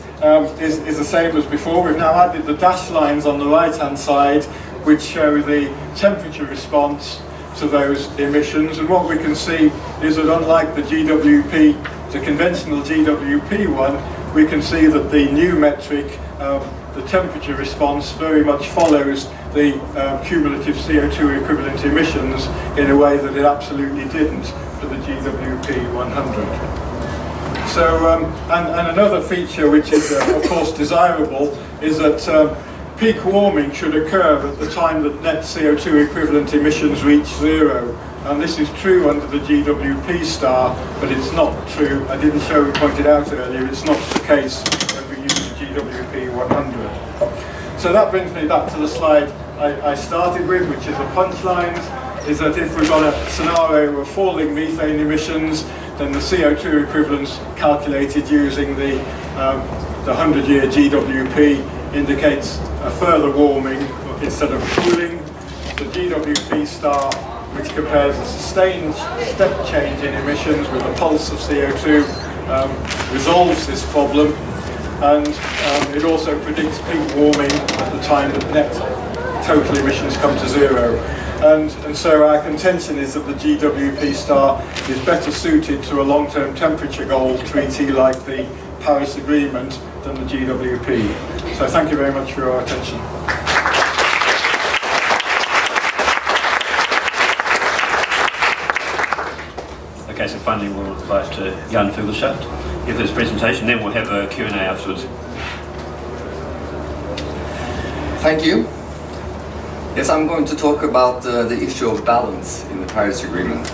is the same as before. We've now added the dashed lines on the right-hand side, which show the temperature response to those emissions. And what we can see is that unlike the GWP, the conventional GWP one, we can see that the new metric, the temperature response, very much follows the cumulative CO2 equivalent emissions in a way that it absolutely didn't for the GWP 100. So, and another feature which is of course desirable is that peak warming should occur at the time that net CO2 equivalent emissions reach 0. And this is true under the GWP star, but it's not true, I didn't show, we pointed out earlier, it's not the case when we use the GWP 100. So that brings me back to the slide I started with, which is the punchlines, is that if we've got a scenario of falling methane emissions, then the CO2 equivalence calculated using the 100-year GWP indicates a further warming instead of cooling. The GWP star, which compares a sustained step change in emissions with a pulse of CO2, resolves this problem, and it also predicts peak warming at the time that net total emissions come to 0. And so our contention is that the GWP star is better suited to a long-term temperature goal treaty like the Paris Agreement than the GWP. So thank you very much for your attention. Okay, so finally we'll invite Jan Fugelschaft give his presentation, then we'll have a Q&A afterwards. Thank you. Yes, I'm going to talk about the issue of balance in the Paris Agreement.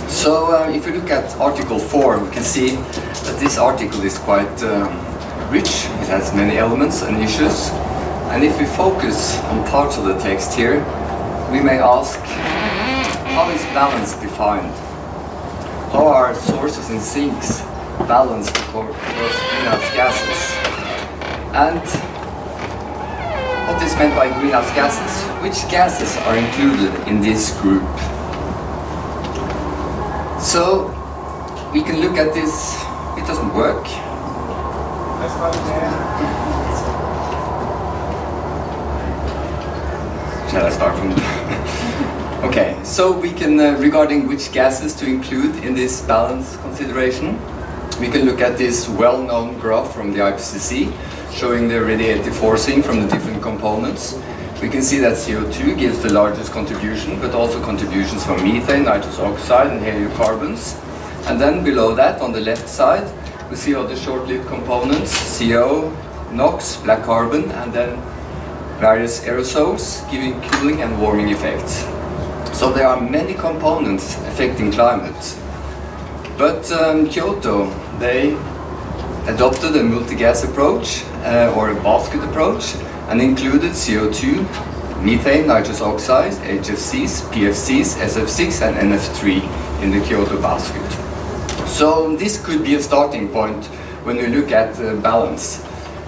So if you look at Article 4, we can see that this article is quite rich. It has many elements and issues. And if we focus on parts of the text here, we may ask, how is balance defined? How are sources and sinks balanced across greenhouse gases? And what is meant by greenhouse gases? Which gases are included in this group? So we can look at this. It doesn't work. Shall I start from Okay, so we can, regarding which gases to include in this balance consideration, we can look at this well-known graph from the IPCC showing the radiative forcing from the different components. We can see that CO2 gives the largest contribution, but also contributions from methane, nitrous oxide and haliocarbons. And then below that, on the left side, we see all the short-lived components, CO, NOx, black carbon, and then various aerosols giving cooling and warming effects. So there are many components affecting climate. But Kyoto, they adopted a multi-gas approach or a basket approach and included CO2, methane, nitrous oxides, HFCs, PFCs, SF6 and NF3 in the Kyoto basket. So this could be a starting point when we look at balance.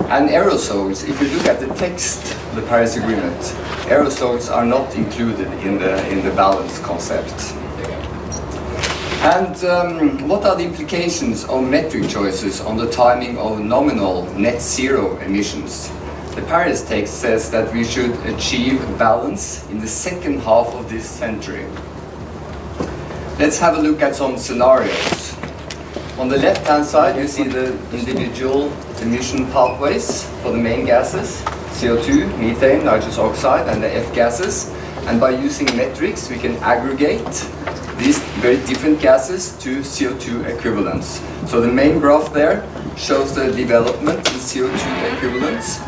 And aerosols, if you look at the text of the Paris Agreement, aerosols are not included in the balance concept. And what are the implications of metric choices on the timing of nominal net zero emissions? The Paris text says that we should achieve balance in the second half of this century. Let's have a look at some scenarios. On the left-hand side, you see the individual emission pathways for the main gases, CO2, methane, nitrous oxide, and the F gases. And by using metrics, we can aggregate these very different gases to CO2 equivalents. So the main graph there shows the development in CO2 equivalents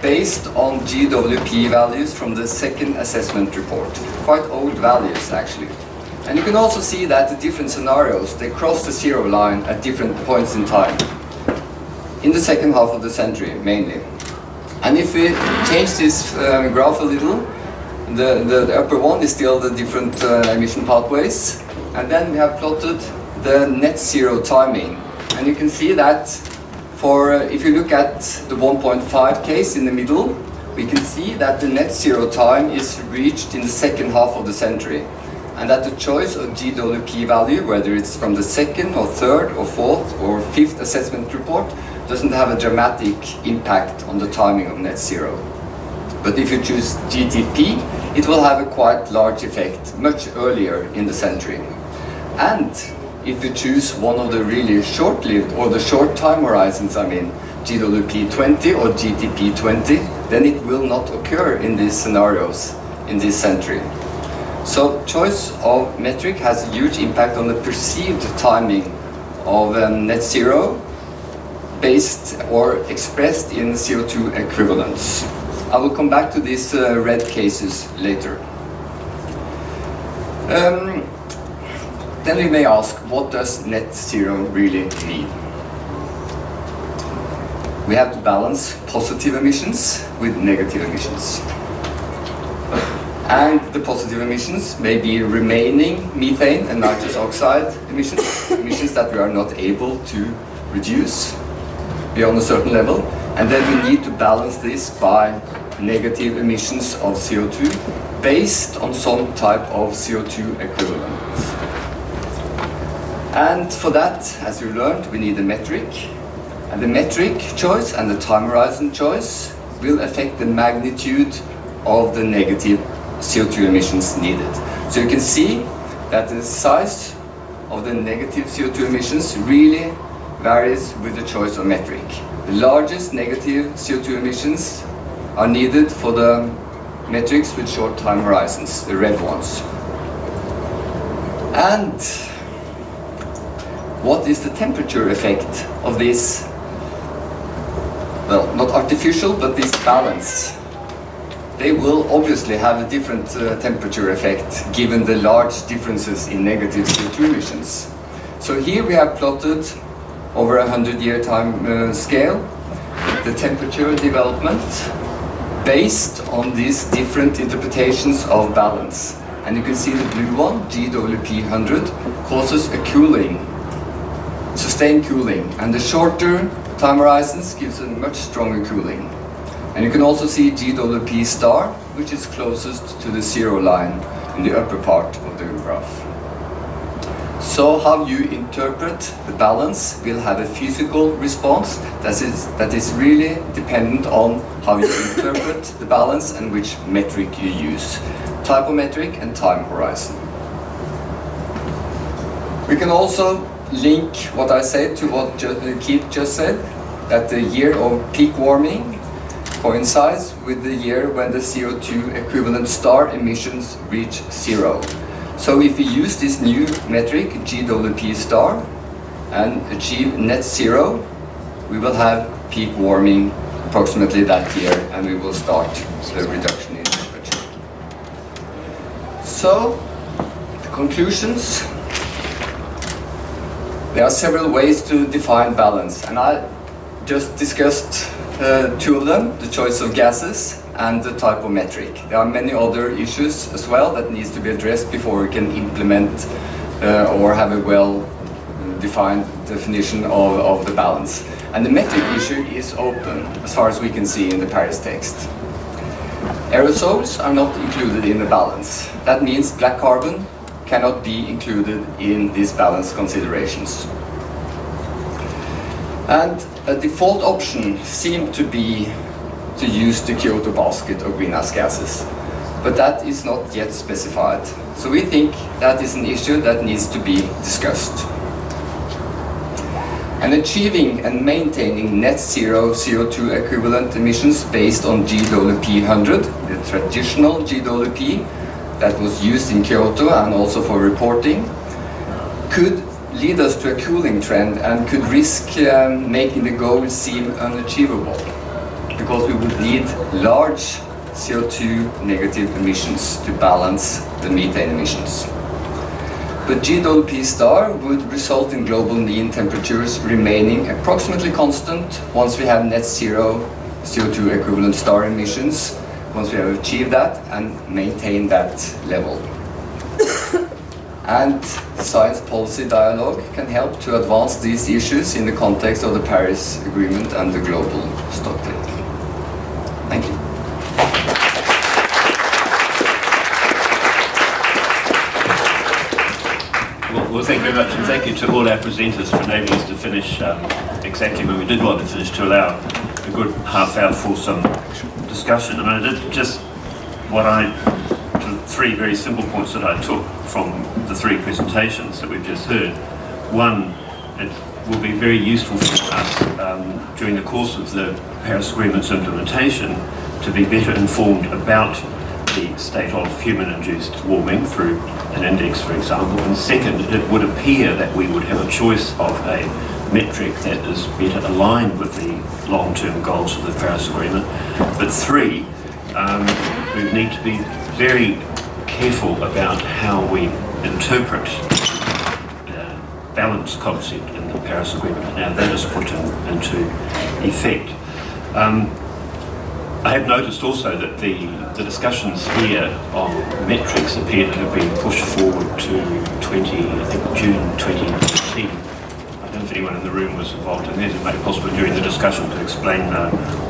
based on GWP values from the second assessment report. Quite old values, actually. And you can also see that the different scenarios, they cross the zero line at different points in time. In the second half of the century, mainly. And if we change this graph a little, the upper one is still the different emission pathways. And then we have plotted the net zero timing. And you can see that for, if you look at the 1.5 case in the middle, we can see that the net zero time is reached in the second half of the century. And that the choice of GWP value, whether it's from the second or third or fourth or fifth assessment report, doesn't have a dramatic impact on the timing of net zero. But if you choose GTP, it will have a quite large effect much earlier in the century. And if you choose one of the really short-lived or the short time horizons, I mean GWP 20 or GTP 20, then it will not occur in these scenarios in this century. So choice of metric has a huge impact on the perceived timing of net zero based or expressed in CO2 equivalents. I will come back to these red cases later. Then we may ask, what does net zero really mean? We have to balance positive emissions with negative emissions. And the positive emissions may be remaining methane and nitrous oxide emissions, emissions that we are not able to reduce beyond a certain level. And then we need to balance this by negative emissions of CO2 based on some type of CO2 equivalent. And for that, as you learned, we need a metric. And the metric choice and the time horizon choice will affect the magnitude of the negative CO2 emissions needed. So you can see that the size of the negative CO2 emissions really varies with the choice of metric. The largest negative CO2 emissions are needed for the metrics with short time horizons, the red ones. And what is the temperature effect of this? Well, not artificial, but this balance. They will obviously have a different temperature effect given the large differences in negative CO2 emissions. So here we have plotted over a 100-year time scale the temperature development based on these different interpretations of balance. And you can see the blue one, GWP 100, causes a cooling, sustained cooling, and the shorter time horizons gives a much stronger cooling. And you can also see GWP star, which is closest to the zero line in the upper part of the graph. So how you interpret the balance will have a physical response that is really dependent on how you interpret the balance and which metric you use, type of metric and time horizon. We can also link what I said to what Keith just said, that the year of peak warming coincides with the year when the CO2 equivalent star emissions reach zero. So if we use this new metric, GWP star, and achieve net zero, we will have peak warming approximately that year, and we will start the reduction in temperature. So, the conclusions. There are several ways to define balance, and I just discussed two of them, the choice of gases and the type of metric. There are many other issues as well that needs to be addressed before we can implement or have a well-defined definition of the balance. And the metric issue is open, as far as we can see in the Paris text. Aerosols are not included in the balance. That means black carbon cannot be included in these balance considerations. And a default option seemed to be to use the Kyoto basket of greenhouse gases, but that is not yet specified. So we think that is an issue that needs to be discussed. And achieving and maintaining net zero CO2 equivalent emissions based on GWP 100, the traditional GWP that was used in Kyoto and also for reporting, could lead us to a cooling trend and could risk making the goal seem unachievable, because we would need large CO2 negative emissions to balance the methane emissions. But GWP star would result in global mean temperatures remaining approximately constant once we have net zero CO2 equivalent star emissions, once we have achieved that and maintain that level. And science policy dialogue can help to advance these issues in the context of the Paris Agreement and the global stocktake. Thank you. Well, thank you very much, and thank you to all our presenters for enabling us to finish exactly when we did want to finish, to allow a good half hour for some discussion. I mean, I did just three very simple points that I took from the three presentations that we've just heard. One, it will be very useful for us during the course of the Paris Agreement's implementation to be better informed about the state of human-induced warming through an index, for example. And second, it would appear that we would have a choice of a metric that is better aligned with the long-term goals of the Paris Agreement. But three, we need to be very careful about how we interpret the balance concept in the Paris Agreement and how that is put into effect. I have noticed also that the discussions here on metrics appear to have been pushed forward to June 2019. I don't know if anyone in the room was involved in that. It may be possible during the discussion to explain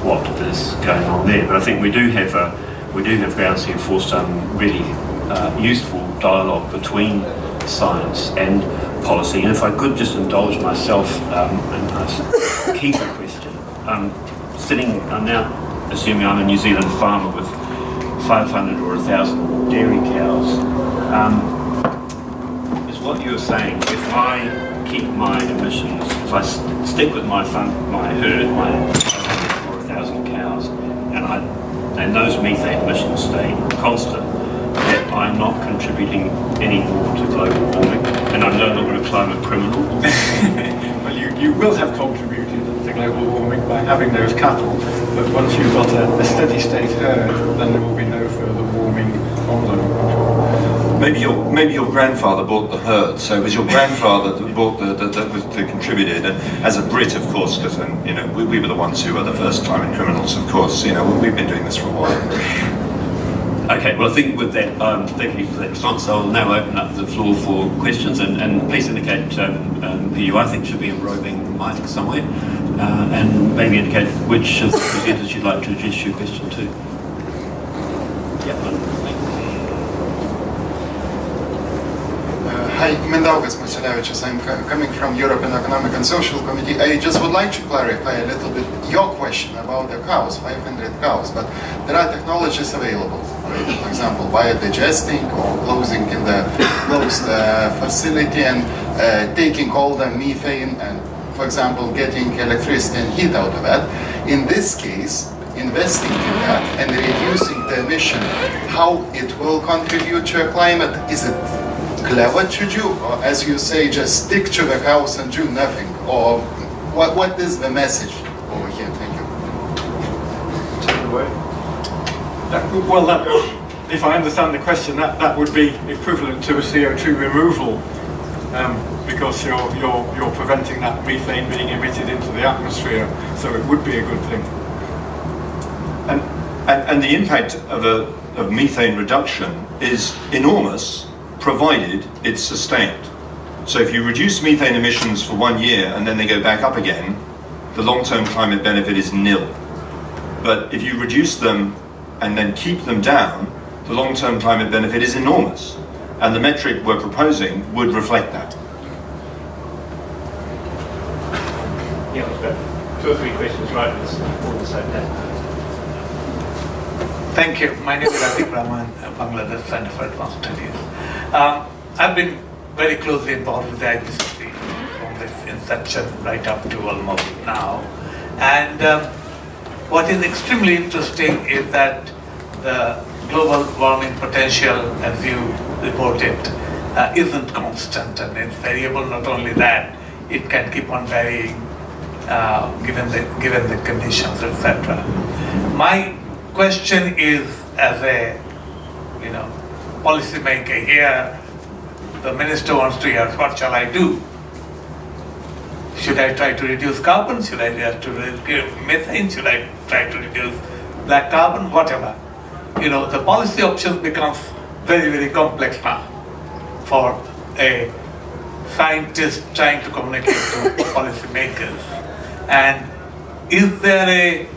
what is going on there. But I think we do have grounds here for some really useful dialogue between science and policy. And if I could just indulge myself and ask Keith a question. I'm now assuming I'm a New Zealand farmer with 500 or 1,000 dairy cows. Is what you're saying, if I keep my emissions, if I stick with my herd, my 500 or 1,000 cows, and those methane emissions stay constant, that I'm not contributing any more to global warming, and I'm no longer a climate criminal? Well, you will have contributed to global warming by having those cattle, but once you've got a steady state herd, then there will be no further warming from them. Maybe your grandfather bought the herd, so it was your grandfather that bought that contributed. And as a Brit, of course, because we were the ones who were the first climate criminals. Of course, we've been doing this for a while. Okay, well I think with that, thank you for that response. I'll now open up the floor for questions, and please indicate who you I think should be a roving mic somewhere, and maybe indicate which of the presenters you'd like to address your question to. Hi, Mindaugas Maciulevičius. I'm coming from European Economic and Social Committee. I just would like to clarify a little bit your question about the cows, 500 cows, but there are technologies available. Right? For example, biodigesting or closing in the closed facility and taking all the methane and, for example, getting electricity and heat out of that. In this case, investing in that and reducing the emission, how it will contribute to a climate? Is it clever to do, or as you say, just stick to the house and do nothing? Or what is the message over here? Thank you. If I understand the question, that would be equivalent to a CO2 removal, because you're preventing that methane being emitted into the atmosphere, so it would be a good thing. And the impact of methane reduction is enormous, provided it's sustained. So if you reduce methane emissions for 1 year and then they go back up again, the long-term climate benefit is nil. But if you reduce them and then keep them down, the long-term climate benefit is enormous. and the metric we're proposing would reflect that. Yeah, I've got 2 or 3 questions right on the same day. Thank you. My name is Atik Rahman, Bangladesh Center for Advanced Studies. I've been very closely involved with the IPCC from this inception right up to almost now. And what is extremely interesting is that the global warming potential, as you reported, isn't constant and it's variable. Not only that, it can keep on varying given the conditions, etc. My question is, as a policymaker here, the minister wants to hear, what shall I do? Should I try to reduce carbon? Should I try to reduce methane? Should I try to reduce black carbon? Whatever. The policy options becomes very, very complex now for a scientist trying to communicate to policymakers. And is there a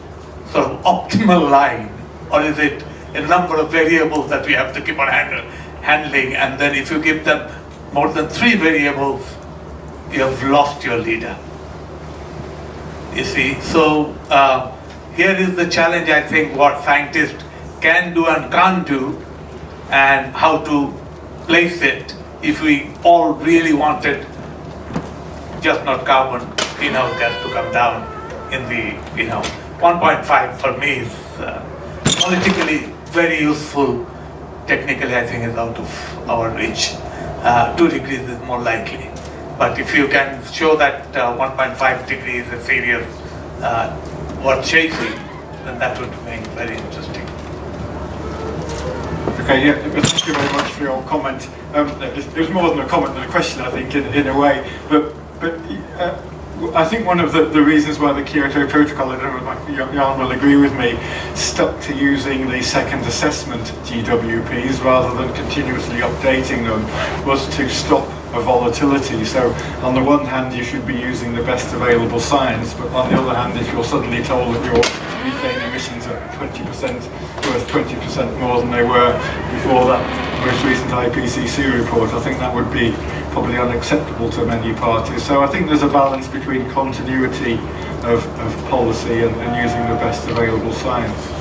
sort of optimal line, or is it a number of variables that we have to keep on handling, and then if you give them more than 3 variables, you have lost your leader? You see, so here is the challenge, I think, what scientists can do and can't do, and how to place it if we all really wanted just not carbon greenhouse gas to come down in the 1.5 for me is politically very useful. Technically, I think is out of our reach. 2 degrees is more likely. But if you can show that 1.5 degrees is a serious worth chasing, then that would make it very interesting. Okay, yeah, thank you very much for your comment. It was more than a comment than a question, I think, in a way. But I think one of the reasons why the Kyoto Protocol, I don't know if Jan will agree with me, stuck to using the second assessment GWPs rather than continuously updating them was to stop a volatility. So on the one hand, you should be using the best available science, but on the other hand, if you're suddenly told that your methane emissions are 20% worth 20% more than they were before that most recent IPCC report, I think that would be probably unacceptable to many parties. So I think there's a balance between continuity of policy and using the best available science.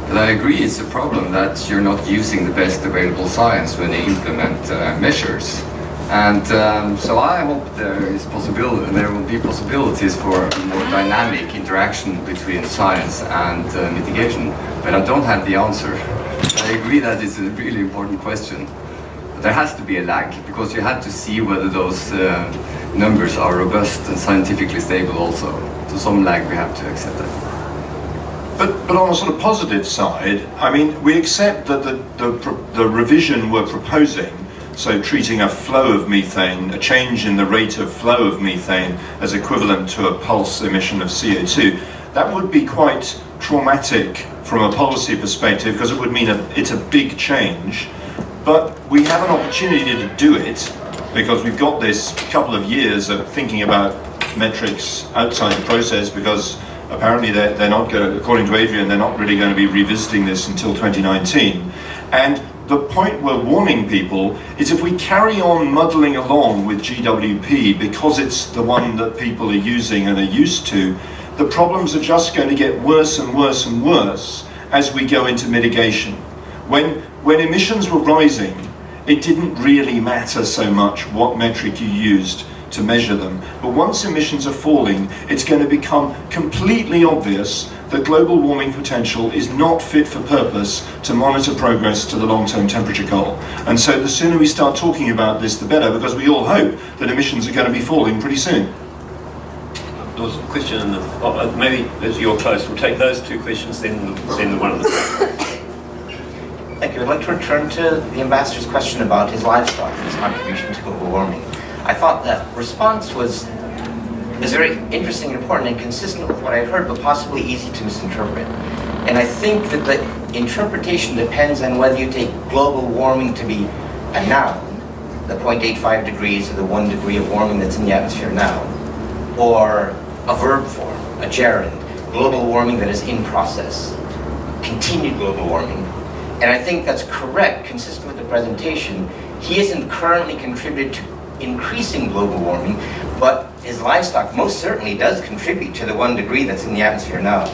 But I agree, it's a problem that you're not using the best available science when you implement measures. And so I hope there will be possibilities for a more dynamic interaction between science and mitigation. But I don't have the answer. I agree that it's a really important question. But there has to be a lag, because you have to see whether those numbers are robust and scientifically stable also. So some lag, we have to accept that. But on a sort of positive side, I mean, we accept that the revision we're proposing, so treating a flow of methane, a change in the rate of flow of methane as equivalent to a pulse emission of CO2, that would be quite traumatic from a policy perspective, because it would mean it's a big change. But we have an opportunity to do it, because we've got this couple of years of thinking about metrics outside the process, because apparently they're not going to, according to Adrian, they're not really going to be revisiting this until 2019. And the point we're warning people is, if we carry on muddling along with GWP because it's the one that people are using and are used to, the problems are just going to get worse and worse and worse as we go into mitigation. When emissions were rising, it didn't really matter so much what metric you used to measure them. But once emissions are falling, it's going to become completely obvious that global warming potential is not fit for purpose to monitor progress to the long-term temperature goal. And so the sooner we start talking about this, the better, because we all hope that emissions are going to be falling pretty soon. There was a question in the, maybe as you're close, we'll take those 2 questions, then the one in the back. Thank you. I'd like to return to the ambassador's question about his livestock and his contribution to global warming. I thought that response was very interesting and important and consistent with what I heard, but possibly easy to misinterpret. And I think that the interpretation depends on whether you take global warming to be a noun, the 0.85 degrees or the 1 degree of warming that's in the atmosphere now, or a verb form, a gerund, global warming that is in process, continued global warming. And I think that's correct, consistent with the presentation. He isn't currently contributed to increasing global warming, but his livestock most certainly does contribute to the 1 degree that's in the atmosphere now.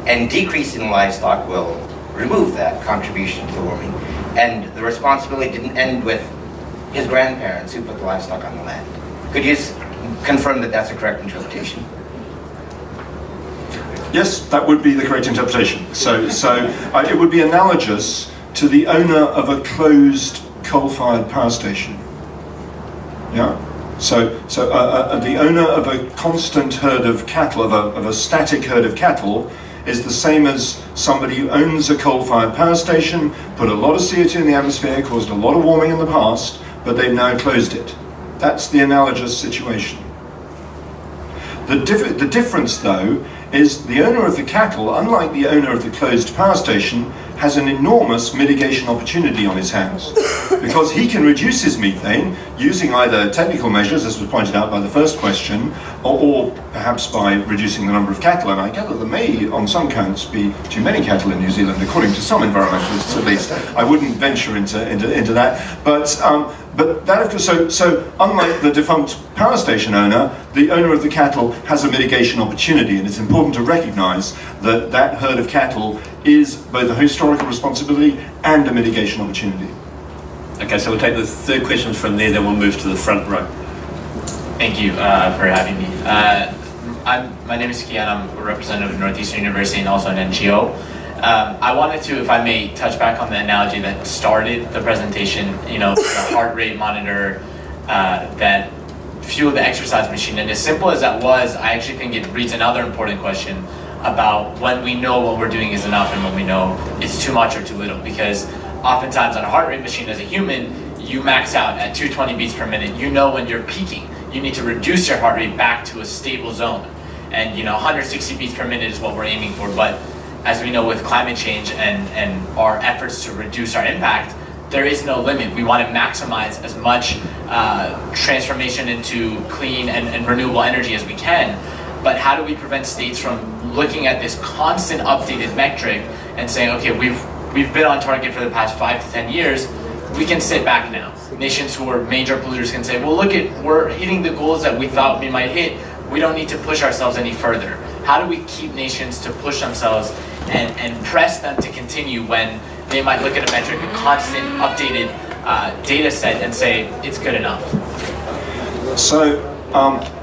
And decreasing livestock will remove that contribution to the warming. And the responsibility didn't end with his grandparents who put the livestock on the land. Could you confirm that that's a correct interpretation? Yes, that would be the correct interpretation. It would be analogous to the owner of a closed coal-fired power station. Yeah. The owner of a constant herd of cattle, of a static herd of cattle, is the same as somebody who owns a coal-fired power station, put a lot of CO2 in the atmosphere, caused a lot of warming in the past, but they've now closed it. That's the analogous situation. The difference, though, is the owner of the cattle, unlike the owner of the closed power station, has an enormous mitigation opportunity on his hands, because he can reduce his methane using either technical measures, as was pointed out by the first question, or perhaps by reducing the number of cattle. And I gather there may, on some counts, be too many cattle in New Zealand, according to some environmentalists at least. I wouldn't venture into that. But that, of course, so unlike the defunct power station owner, the owner of the cattle has a mitigation opportunity, and it's important to recognise that that herd of cattle is both a historical responsibility and a mitigation opportunity. Okay, so we'll take the third question from there, then we'll move to the front row. Thank you for having me. My name is Kian. I'm a representative of Northeastern University and also an NGO. I wanted to, if I may, touch back on the analogy that started the presentation, the heart rate monitor that fueled the exercise machine. And as simple as that was, I actually think it breeds another important question about when we know what we're doing is enough and when we know it's too much or too little. Because oftentimes on a heart rate machine as a human, you max out at 220 beats per minute. You know when you're peaking. You need to reduce your heart rate back to a stable zone. And 160 beats per minute is what we're aiming for. But as we know with climate change and our efforts to reduce our impact, there is no limit. We want to maximize as much transformation into clean and renewable energy as we can. But how do we prevent states from looking at this constant updated metric and saying, okay, we've been on target for the past 5 to 10 years, we can sit back now. Nations who are major polluters can say, well, look, we're hitting the goals that we thought we might hit. We don't need to push ourselves any further. How do we keep nations to push themselves and press them to continue when they might look at a metric, a constant updated data set, and say it's good enough? So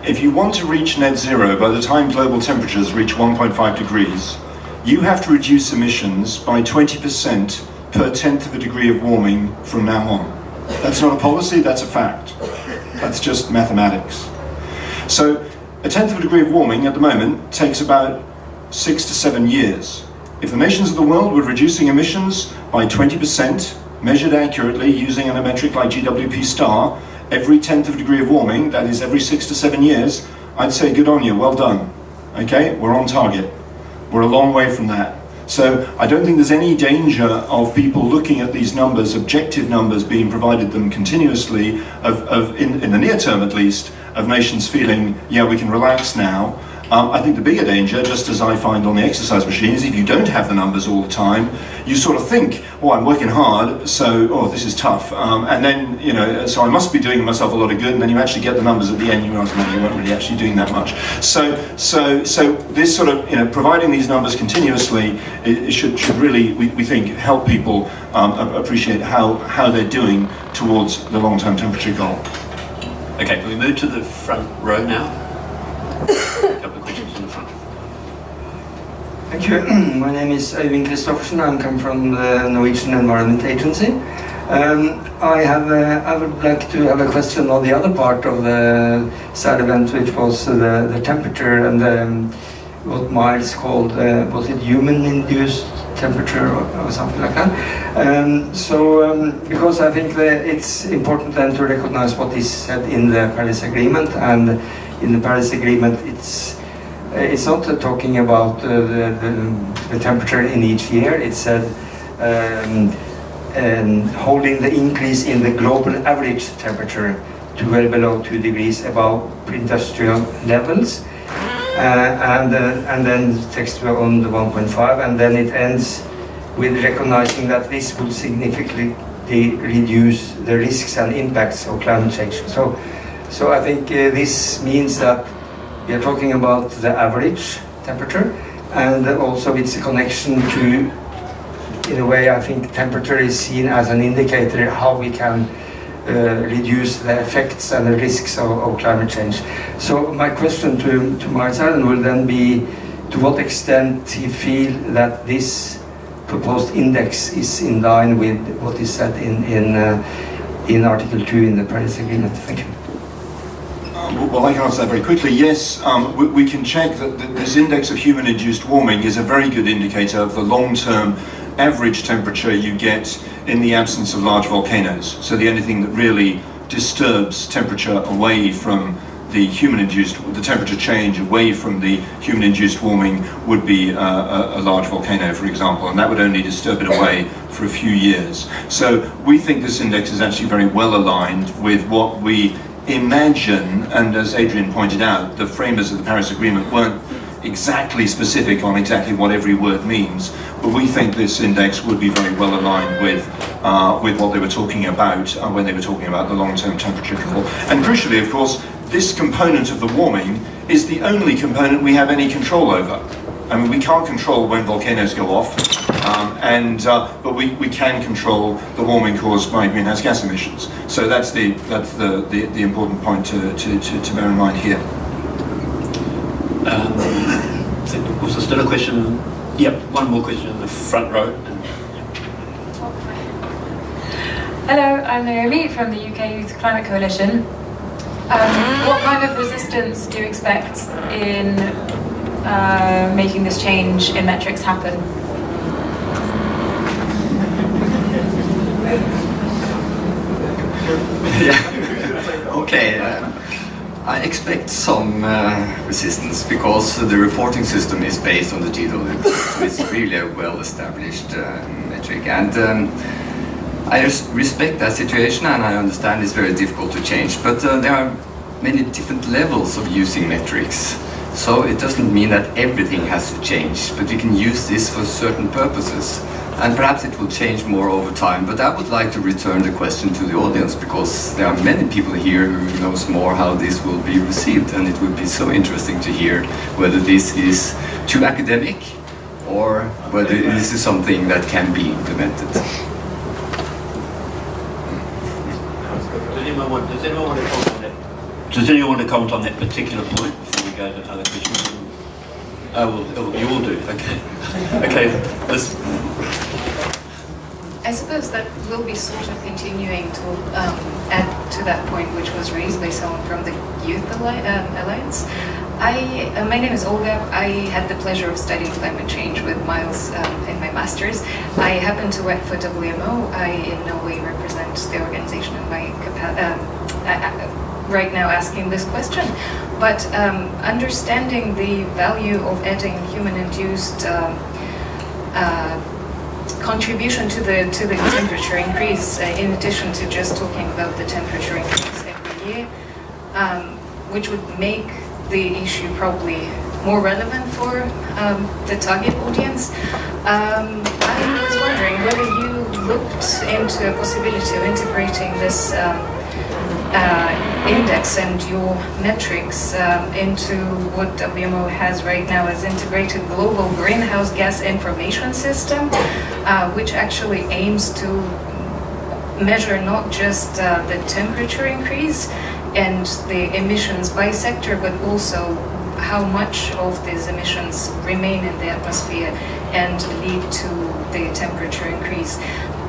if you want to reach net zero by the time global temperatures reach 1.5 degrees, you have to reduce emissions by 20% per tenth of a degree of warming from now on. That's not a policy, that's a fact. That's just mathematics. So a tenth of a degree of warming at the moment takes about 6 to 7 years. If the nations of the world were reducing emissions by 20%, measured accurately using a metric like GWP star, every tenth of a degree of warming, that is every 6 to 7 years, I'd say good on you, well done. Okay, we're on target. We're a long way from that. So I don't think there's any danger of people looking at these numbers, objective numbers being provided them continuously, in the near term at least, of nations feeling, yeah, we can relax now. I think the bigger danger, just as I find on the exercise machine, is if you don't have the numbers all the time, you sort of think, oh, I'm working hard, so, this is tough. And then, so I must be doing myself a lot of good, and then you actually get the numbers at the end, you realize, no, you weren't really actually doing that much. So this sort of, providing these numbers continuously, it should really, we think, help people appreciate how they're doing towards the long-term temperature goal. Okay, can we move to the front row now? A couple of questions in the front. Thank you. My name is Øyvind Kristoffersen. I come from the Norwegian Environment Agency. I would like to have a question on the other part of the sad event, which was the temperature and what Miles called, was it human-induced temperature or something like that? Because I think that it's important then to recognize what is said in the Paris Agreement, and in the Paris Agreement it's not talking about the temperature in each year. It said holding the increase in the global average temperature to well below 2 degrees above pre-industrial levels, and then text on the 1.5, and then it ends with recognizing that this will significantly reduce the risks and impacts of climate change. So I think this means that we are talking about the average temperature, and also its a connection to, in a way, I think temperature is seen as an indicator how we can reduce the effects and the risks of climate change. So my question to Miles Allen will then be, to what extent you feel that this proposed index is in line with what is said in Article 2 in the Paris Agreement? Thank you. Well, I can answer that very quickly. Yes, we can check that this index of human-induced warming is a very good indicator of the long-term average temperature you get in the absence of large volcanoes. So the only thing that really disturbs temperature away from the temperature change away from the human-induced warming would be a large volcano, for example, and that would only disturb it away for a few years. So we think this index is actually very well aligned with what we imagine, and as Adrian pointed out, the framers of the Paris Agreement weren't exactly specific on exactly what every word means, but we think this index would be very well aligned with what they were talking about when they were talking about the long-term temperature control. And crucially, of course, this component of the warming is the only component we have any control over. I mean, we can't control when volcanoes go off, but we can control the warming caused by greenhouse gas emissions. So that's the important point to bear in mind here. Was there still a question? Yep, one more question in the front row. Hello, I'm Naomi from the UK Youth Climate Coalition. What kind of resistance do you expect in making this change in metrics happen? Yeah. Okay. I expect some resistance because the reporting system is based on the GW. So it's really a well-established metric, and I respect that situation, and I understand it's very difficult to change. But there are many different levels of using metrics, so it doesn't mean that everything has to change. But we can use this for certain purposes, and perhaps it will change more over time. But I would like to return the question to the audience, because there are many people here who knows more how this will be received, and it would be so interesting to hear whether this is too academic or whether this is something that can be implemented. Does anyone want to comment on that particular point before we go to other questions? Well, you all do. Okay. Okay. I suppose that will be sort of continuing to add to that point which was raised by someone from the Youth Alliance. My name is Olga. I had the pleasure of studying climate change with Miles in my master's. I happen to work for WMO. I in no way represent the organization in my right now asking this question. But understanding the value of adding human-induced contribution to the temperature increase, in addition to just talking about the temperature increase every year, which would make the issue probably more relevant for the target audience. I was wondering whether you looked into a possibility of integrating this index and your metrics into what WMO has right now as integrated global greenhouse gas information system, which actually aims to measure not just the temperature increase and the emissions by sector, but also how much of these emissions remain in the atmosphere and lead to the temperature increase.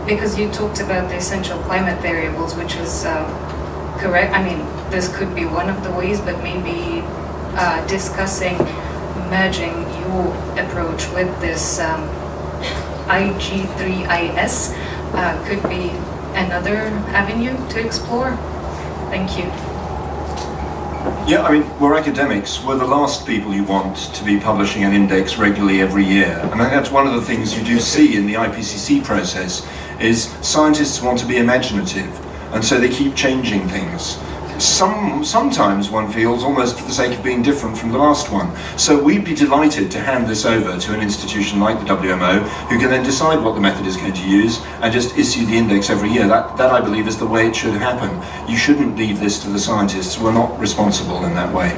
Because you talked about the essential climate variables, which is correct. I mean, this could be one of the ways, but maybe discussing merging your approach with this IG3IS could be another avenue to explore. Thank you. Yeah, I mean, we're academics. We're the last people you want to be publishing an index regularly every year. And I think that's one of the things you do see in the IPCC process, is scientists want to be imaginative, and so they keep changing things. sometimes one feels almost for the sake of being different from the last one. So we'd be delighted to hand this over to an institution like the WMO, who can then decide what the method is going to use and just issue the index every year. That I believe is the way it should happen. You shouldn't leave this to the scientists. We're not responsible in that way.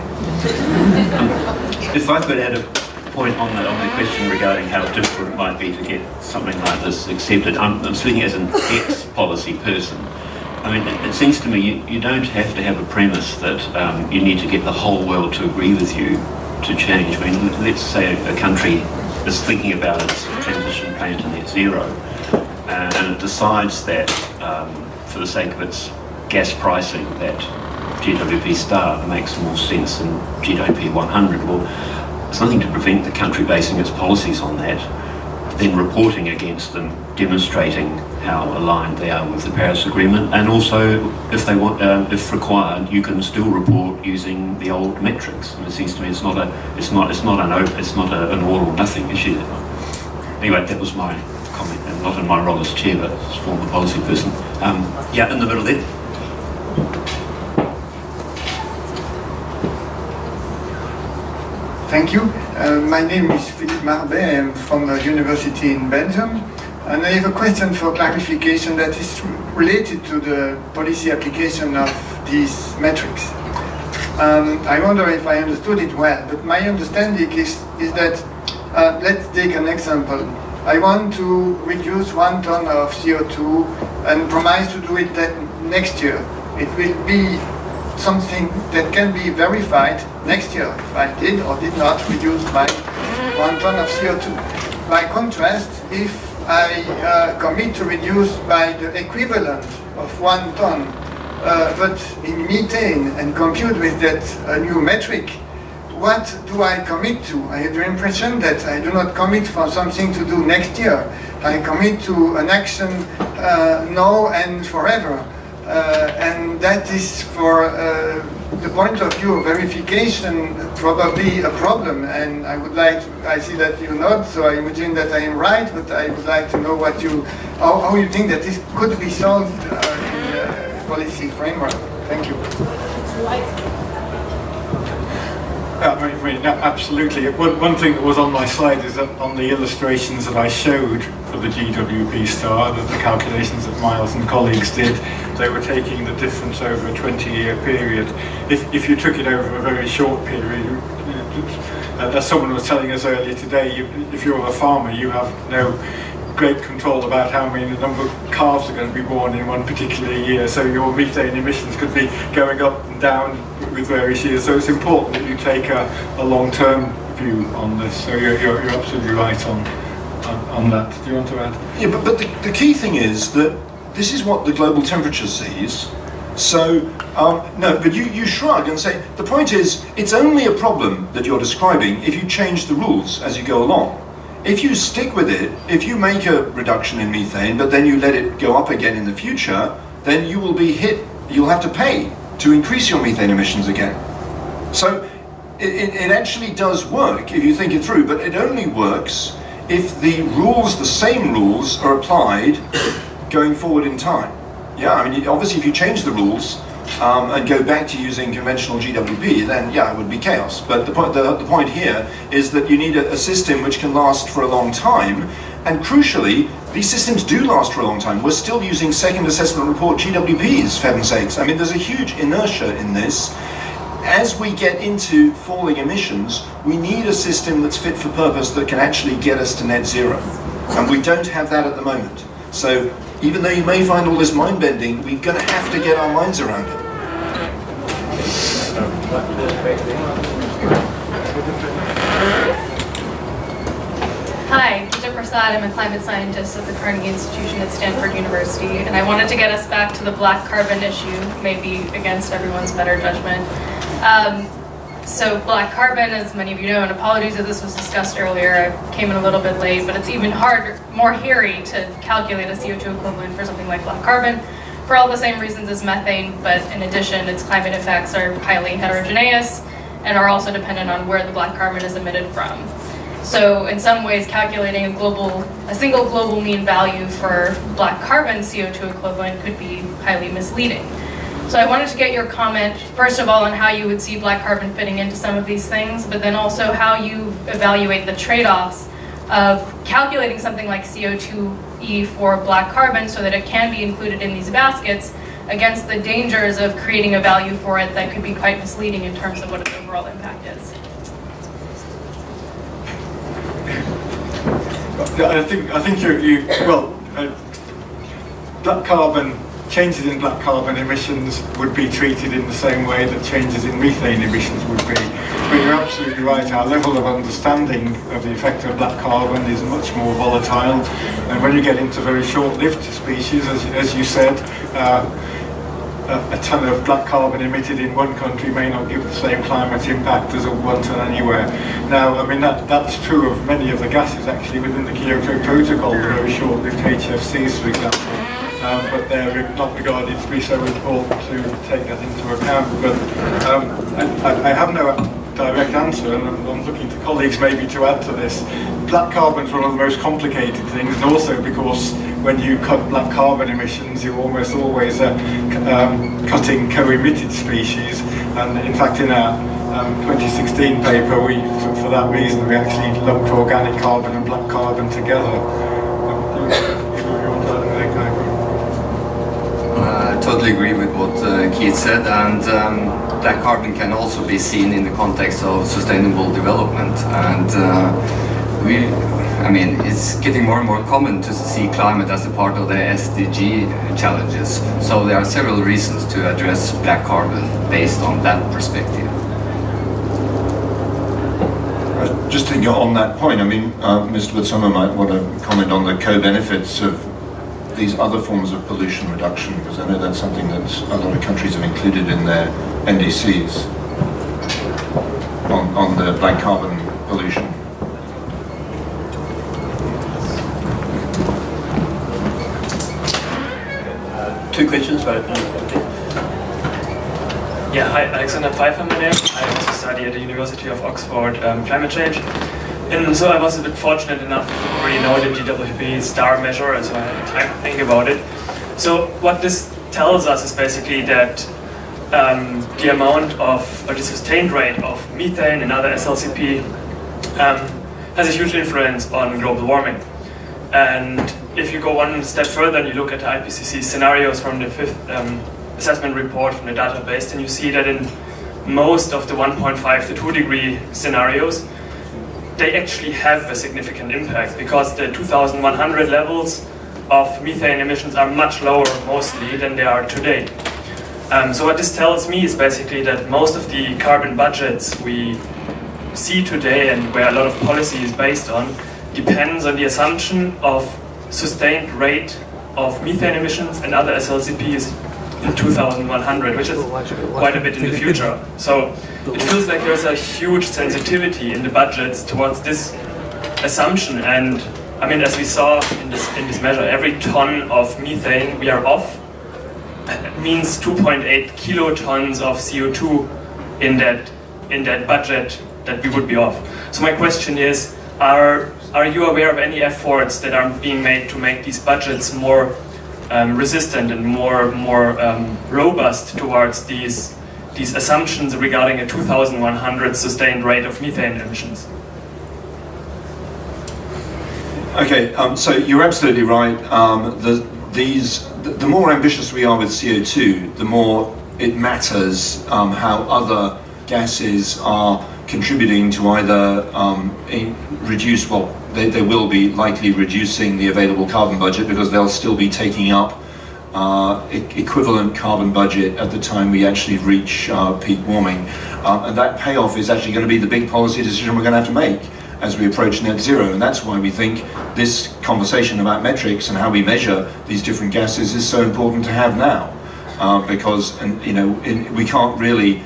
If I could add a point on the question regarding how difficult it might be to get something like this accepted. I'm speaking as an ex-policy person. I mean, it seems to me you don't have to have a premise that you need to get the whole world to agree with you to change. I mean, let's say a country is thinking about its transition plan to net zero, and it decides that for the sake of its gas pricing, that GWP star makes more sense than GWP 100. Well, there's nothing to prevent the country basing its policies on that, then reporting against them, demonstrating how aligned they are with the Paris Agreement, and also, if they want, if required, you can still report using the old metrics. And it seems to me it's not an all or nothing issue. Anyway, that was my comment, and not in my role as chair, but as former policy person. Yeah, in the middle there. Thank you. My name is Philippe Marbet. I'm from a university in Belgium. And I have a question for clarification that is related to the policy application of these metrics. I wonder if I understood it well, but my understanding is that, let's take an example. I want to reduce 1 ton of CO2 and promise to do it that next year. It will be something that can be verified next year if I did or did not reduce my 1 ton of CO2. By contrast, if I commit to reduce by the equivalent of 1 ton, but in methane, and compute with that new metric, what do I commit to? I have the impression that I do not commit for something to do next year. I commit to an action now and forever. And that is, for the point of view of verification, probably a problem. And I see that you nod, so I imagine that I am right, but I would like to know how you think that this could be solved in the policy framework. Thank you. Absolutely. One thing that was on my slide is that on the illustrations that I showed for the GWP star, that the calculations that Miles and colleagues did, they were taking the difference over a 20-year period. If you took it over a very short period, as someone was telling us earlier today, if you're a farmer, you have no great control about how many number of calves are going to be born in one particular year, so your methane emissions could be going up and down with various years. So it's important that you take a long-term view on this. So you're absolutely right on that. Do you want to add? Yeah, but the key thing is that this is what the global temperature sees. So, no, but you shrug and say, the point is, it's only a problem that you're describing if you change the rules as you go along. If you stick with it, if you make a reduction in methane, but then you let it go up again in the future, then you will be hit, you'll have to pay to increase your methane emissions again. So it actually does work if you think it through, but it only works if the rules, the same rules, are applied going forward in time. Yeah, I mean, obviously if you change the rules and go back to using conventional GWP, then yeah, it would be chaos. But the point here is that you need a system which can last for a long time, and crucially, these systems do last for a long time. We're still using second assessment report GWPs, for heaven's sakes. I mean, there's a huge inertia in this. As we get into falling emissions, we need a system that's fit for purpose that can actually get us to net zero. And we don't have that at the moment. So even though you may find all this mind-bending, we're going to have to get our minds around it. Hi, Peter Prasad. I'm a climate scientist at the Carnegie Institution at Stanford University, and I wanted to get us back to the black carbon issue, maybe against everyone's better judgment. So black carbon, as many of you know, and apologies if this was discussed earlier, I came in a little bit late, but it's even harder, more hairy to calculate a CO2 equivalent for something like black carbon for all the same reasons as methane, but in addition, its climate effects are highly heterogeneous and are also dependent on where the black carbon is emitted from. So in some ways, calculating a single global mean value for black carbon CO2 equivalent could be highly misleading. So I wanted to get your comment, first of all, on how you would see black carbon fitting into some of these things, but then also how you evaluate the trade-offs of calculating something like CO2e for black carbon so that it can be included in these baskets against the dangers of creating a value for it that could be quite misleading in terms of what its overall impact is. I think black carbon, changes in black carbon emissions would be treated in the same way that changes in methane emissions would be. But you're absolutely right, our level of understanding of the effect of black carbon is much more volatile. And when you get into very short-lived species, as you said, a ton of black carbon emitted in one country may not give the same climate impact as a 1 ton anywhere. Now, I mean, that's true of many of the gases actually within the Kyoto Protocol, the very short-lived HFCs, for example. But they're not regarded to be so important to take that into account. But I have no direct answer, and I'm looking to colleagues maybe to add to this. Black carbon is one of the most complicated things, and also because when you cut black carbon emissions, you're almost always cutting co-emitted species. And in fact, in our 2016 paper, for that reason, we actually lumped organic carbon and black carbon together. I totally agree with what Keith said, and black carbon can also be seen in the context of sustainable development. And it's getting more and more common to see climate as a part of the SDG challenges. So there are several reasons to address black carbon based on that perspective. Just to go on that point, I mean, Mr. Woodsummer might want to comment on the co-benefits of these other forms of pollution reduction, because I know that's something that a lot of countries have included in their NDCs on the black carbon pollution. Two questions, both. Yeah, hi, Alexander Pfeiffer, my name. I also study at the University of Oxford climate change. And so I was a bit fortunate enough to already know the GWP star measure, and so I had time to think about it. So what this tells us is basically that the amount of, or the sustained rate of methane and other SLCP has a huge influence on global warming. And if you go one step further and you look at the IPCC scenarios from the 5th assessment report from the database, then you see that in most of the 1.5 to 2 degree scenarios, they actually have a significant impact, because the 2100 levels of methane emissions are much lower mostly than they are today. So what this tells me is basically that most of the carbon budgets we see today and where a lot of policy is based on depends on the assumption of sustained rate of methane emissions and other SLCPs in 2100, which is quite a bit in the future. So it feels like there's a huge sensitivity in the budgets towards this assumption. And I mean, as we saw in this measure, every ton of methane we are off means 2.8 kilotons of CO2 in that budget that we would be off. So my question is, are you aware of any efforts that are being made to make these budgets more resistant and more robust towards these assumptions regarding a 2100 sustained rate of methane emissions? Okay, so you're absolutely right. The more ambitious we are with CO2, the more it matters how other gases are contributing to either reduce, well, they will be likely reducing the available carbon budget, because they'll still be taking up equivalent carbon budget at the time we actually reach peak warming. And that payoff is actually going to be the big policy decision we're going to have to make as we approach net zero. And that's why we think this conversation about metrics and how we measure these different gases is so important to have now. Because we can't really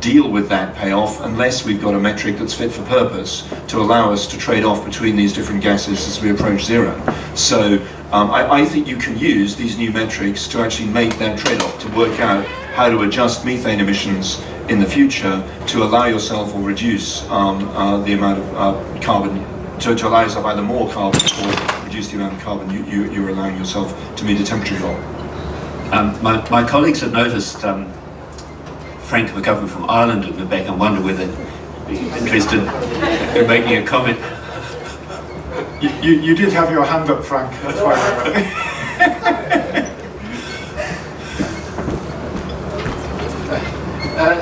deal with that payoff unless we've got a metric that's fit for purpose to allow us to trade off between these different gases as we approach zero. So I think you can use these new metrics to actually make that trade-off, to work out how to adjust methane emissions in the future to allow yourself or reduce the amount of carbon, to allow yourself either more carbon or reduce the amount of carbon you're allowing yourself to meet a temperature goal. My colleagues have noticed Frank McGovern from Ireland in the back and wonder whether he'd be interested in making a comment. You did have your hand up, Frank. That's why.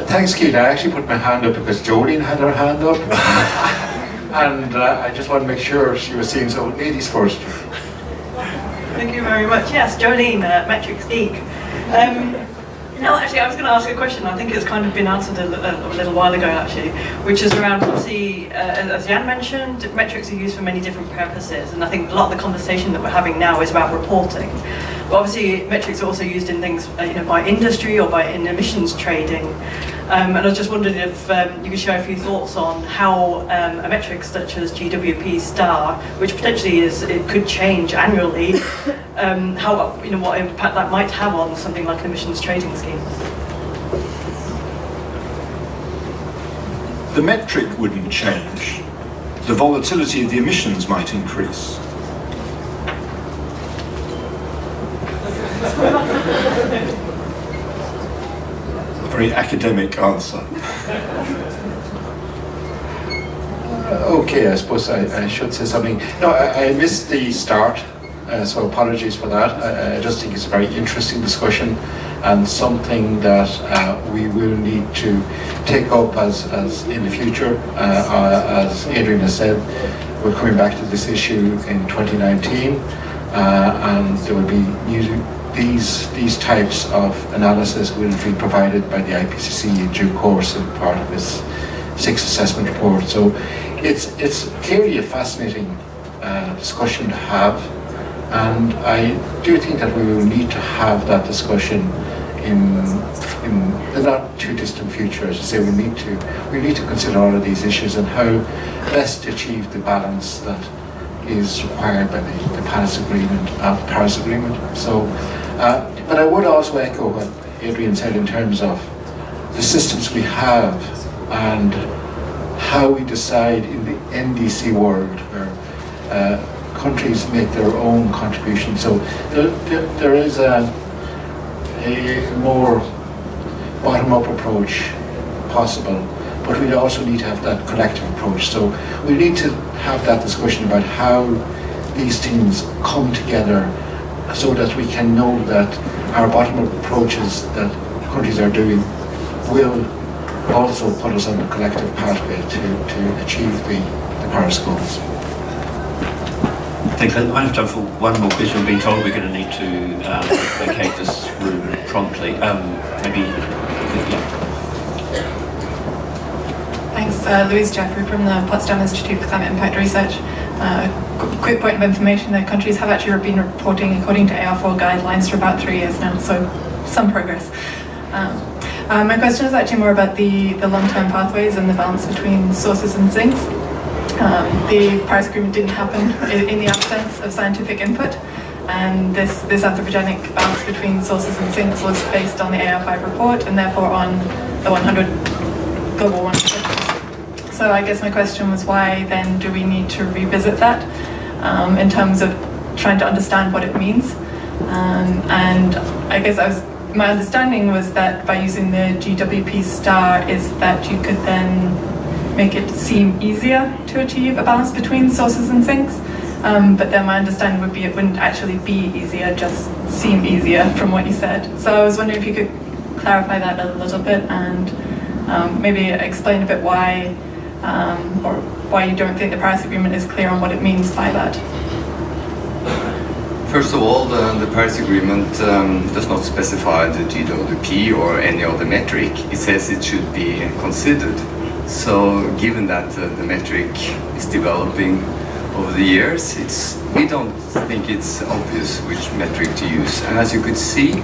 Thanks, Keith. I actually put my hand up because Jolene had her hand up. And I just want to make sure she was seen, so ladies first. Thank you very much. Yes, Jolene, Metrics Geek. No, actually, I was going to ask a question. I think it's kind of been answered a little while ago, actually, which is around, obviously, as Jan mentioned, metrics are used for many different purposes, and I think a lot of the conversation that we're having now is about reporting. But obviously, metrics are also used in things, by industry or in emissions trading. And I was just wondering if you could share a few thoughts on how a metric such as GWP star, which potentially it could change annually, how what impact that might have on something like an emissions trading scheme. The metric wouldn't change. The volatility of the emissions might increase. Very academic answer. Okay, I suppose I should say something. No, I missed the start, so apologies for that. I just think it's a very interesting discussion and something that we will need to take up as in the future. As Adrian has said, we're coming back to this issue in 2019, and there will be these types of analysis will be provided by the IPCC in due course and part of its 6th assessment report. So it's clearly a fascinating discussion to have, and I do think that we will need to have that discussion in the not too distant future. As I say, we need to consider all of these issues and how best to achieve the balance that is required by the Paris Agreement. So, but I would also echo what Adrian said in terms of the systems we have and how we decide in the NDC world where countries make their own contribution. So there is a more bottom-up approach possible, but we also need to have that collective approach. So we need to have that discussion about how these things come together so that we can know that our bottom-up approaches that countries are doing will also put us on the collective pathway to achieve the Paris goals. Thanks. I might have time for one more question. We've been told we're going to need to vacate this room promptly. Thanks, Louise Jeffrey from the Potsdam Institute for Climate Impact Research. Quick point of information, the countries have actually been reporting according to AR4 guidelines for about 3 years now, so some progress. My question is actually more about the long-term pathways and the balance between sources and sinks. The Paris Agreement didn't happen in the absence of scientific input, and this anthropogenic balance between sources and sinks was based on the AR5 report and therefore on the 100 global warming objectives. So I guess my question was, why then do we need to revisit that in terms of trying to understand what it means? And I guess my understanding was that by using the GWP star is that you could then make it seem easier to achieve a balance between sources and sinks. But then my understanding would be it wouldn't actually be easier, just seem easier from what you said. So I was wondering if you could clarify that a little bit and maybe explain a bit why or why you don't think the Paris Agreement is clear on what it means by that. First of all, the Paris Agreement does not specify the GWP or any other metric. It says it should be considered. So given that the metric is developing over the years, we don't think it's obvious which metric to use. And as you could see,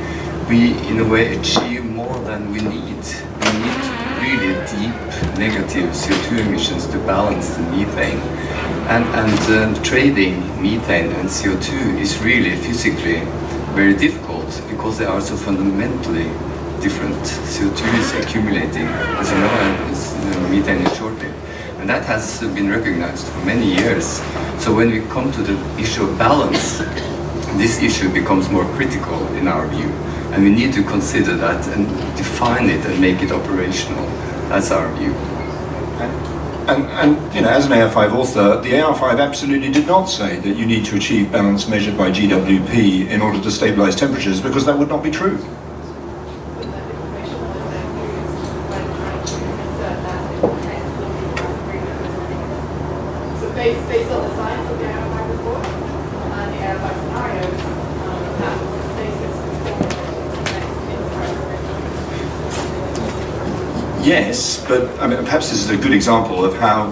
we in a way achieve more than we need. We need really deep negative CO2 emissions to balance the methane. And trading methane and CO2 is really physically very difficult because they are so fundamentally different. CO2 is accumulating, as you know, and methane is short-lived. And that has been recognized for many years. So when we come to the issue of balance, this issue becomes more critical in our view. And we need to consider that and define it and make it operational. That's our view. And you know, as an AR5 author, the AR5 absolutely did not say that you need to achieve balance measured by GWP in order to stabilize temperatures, because that would not be true. So based on the science of the AR5 report and the AR5 scenarios, that was the basis for Yes, but I mean, perhaps this is a good example of how,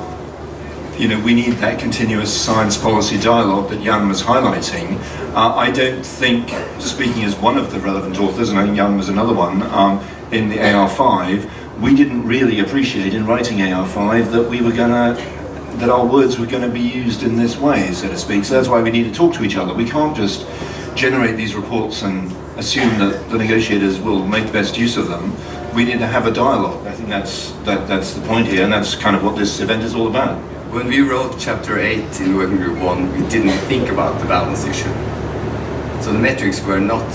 you know, we need that continuous science policy dialogue that Jan was highlighting. I don't think, speaking as one of the relevant authors, and I think Jan was another one, in the AR5, we didn't really appreciate in writing AR5 that we were that our words were going to be used in this way, so to speak. So that's why we need to talk to each other. We can't just generate these reports and assume that the negotiators will make best use of them. We need to have a dialogue. I think that's the point here, and that's kind of what this event is all about. When we wrote Chapter 8 in Working Group 1, we didn't think about the balance issue. So the metrics were not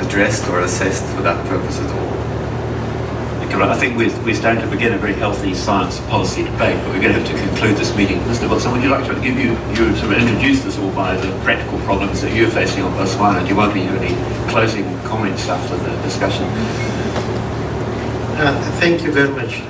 addressed or assessed for that purpose at all. I think we're starting to begin a very healthy science policy debate, but we're going to have to conclude this meeting. Mr. Wilson, would you like to give you sort of introduced us all by the practical problems that you're facing on Botswana? Do you want to have any closing comments after the discussion? Thank you very much.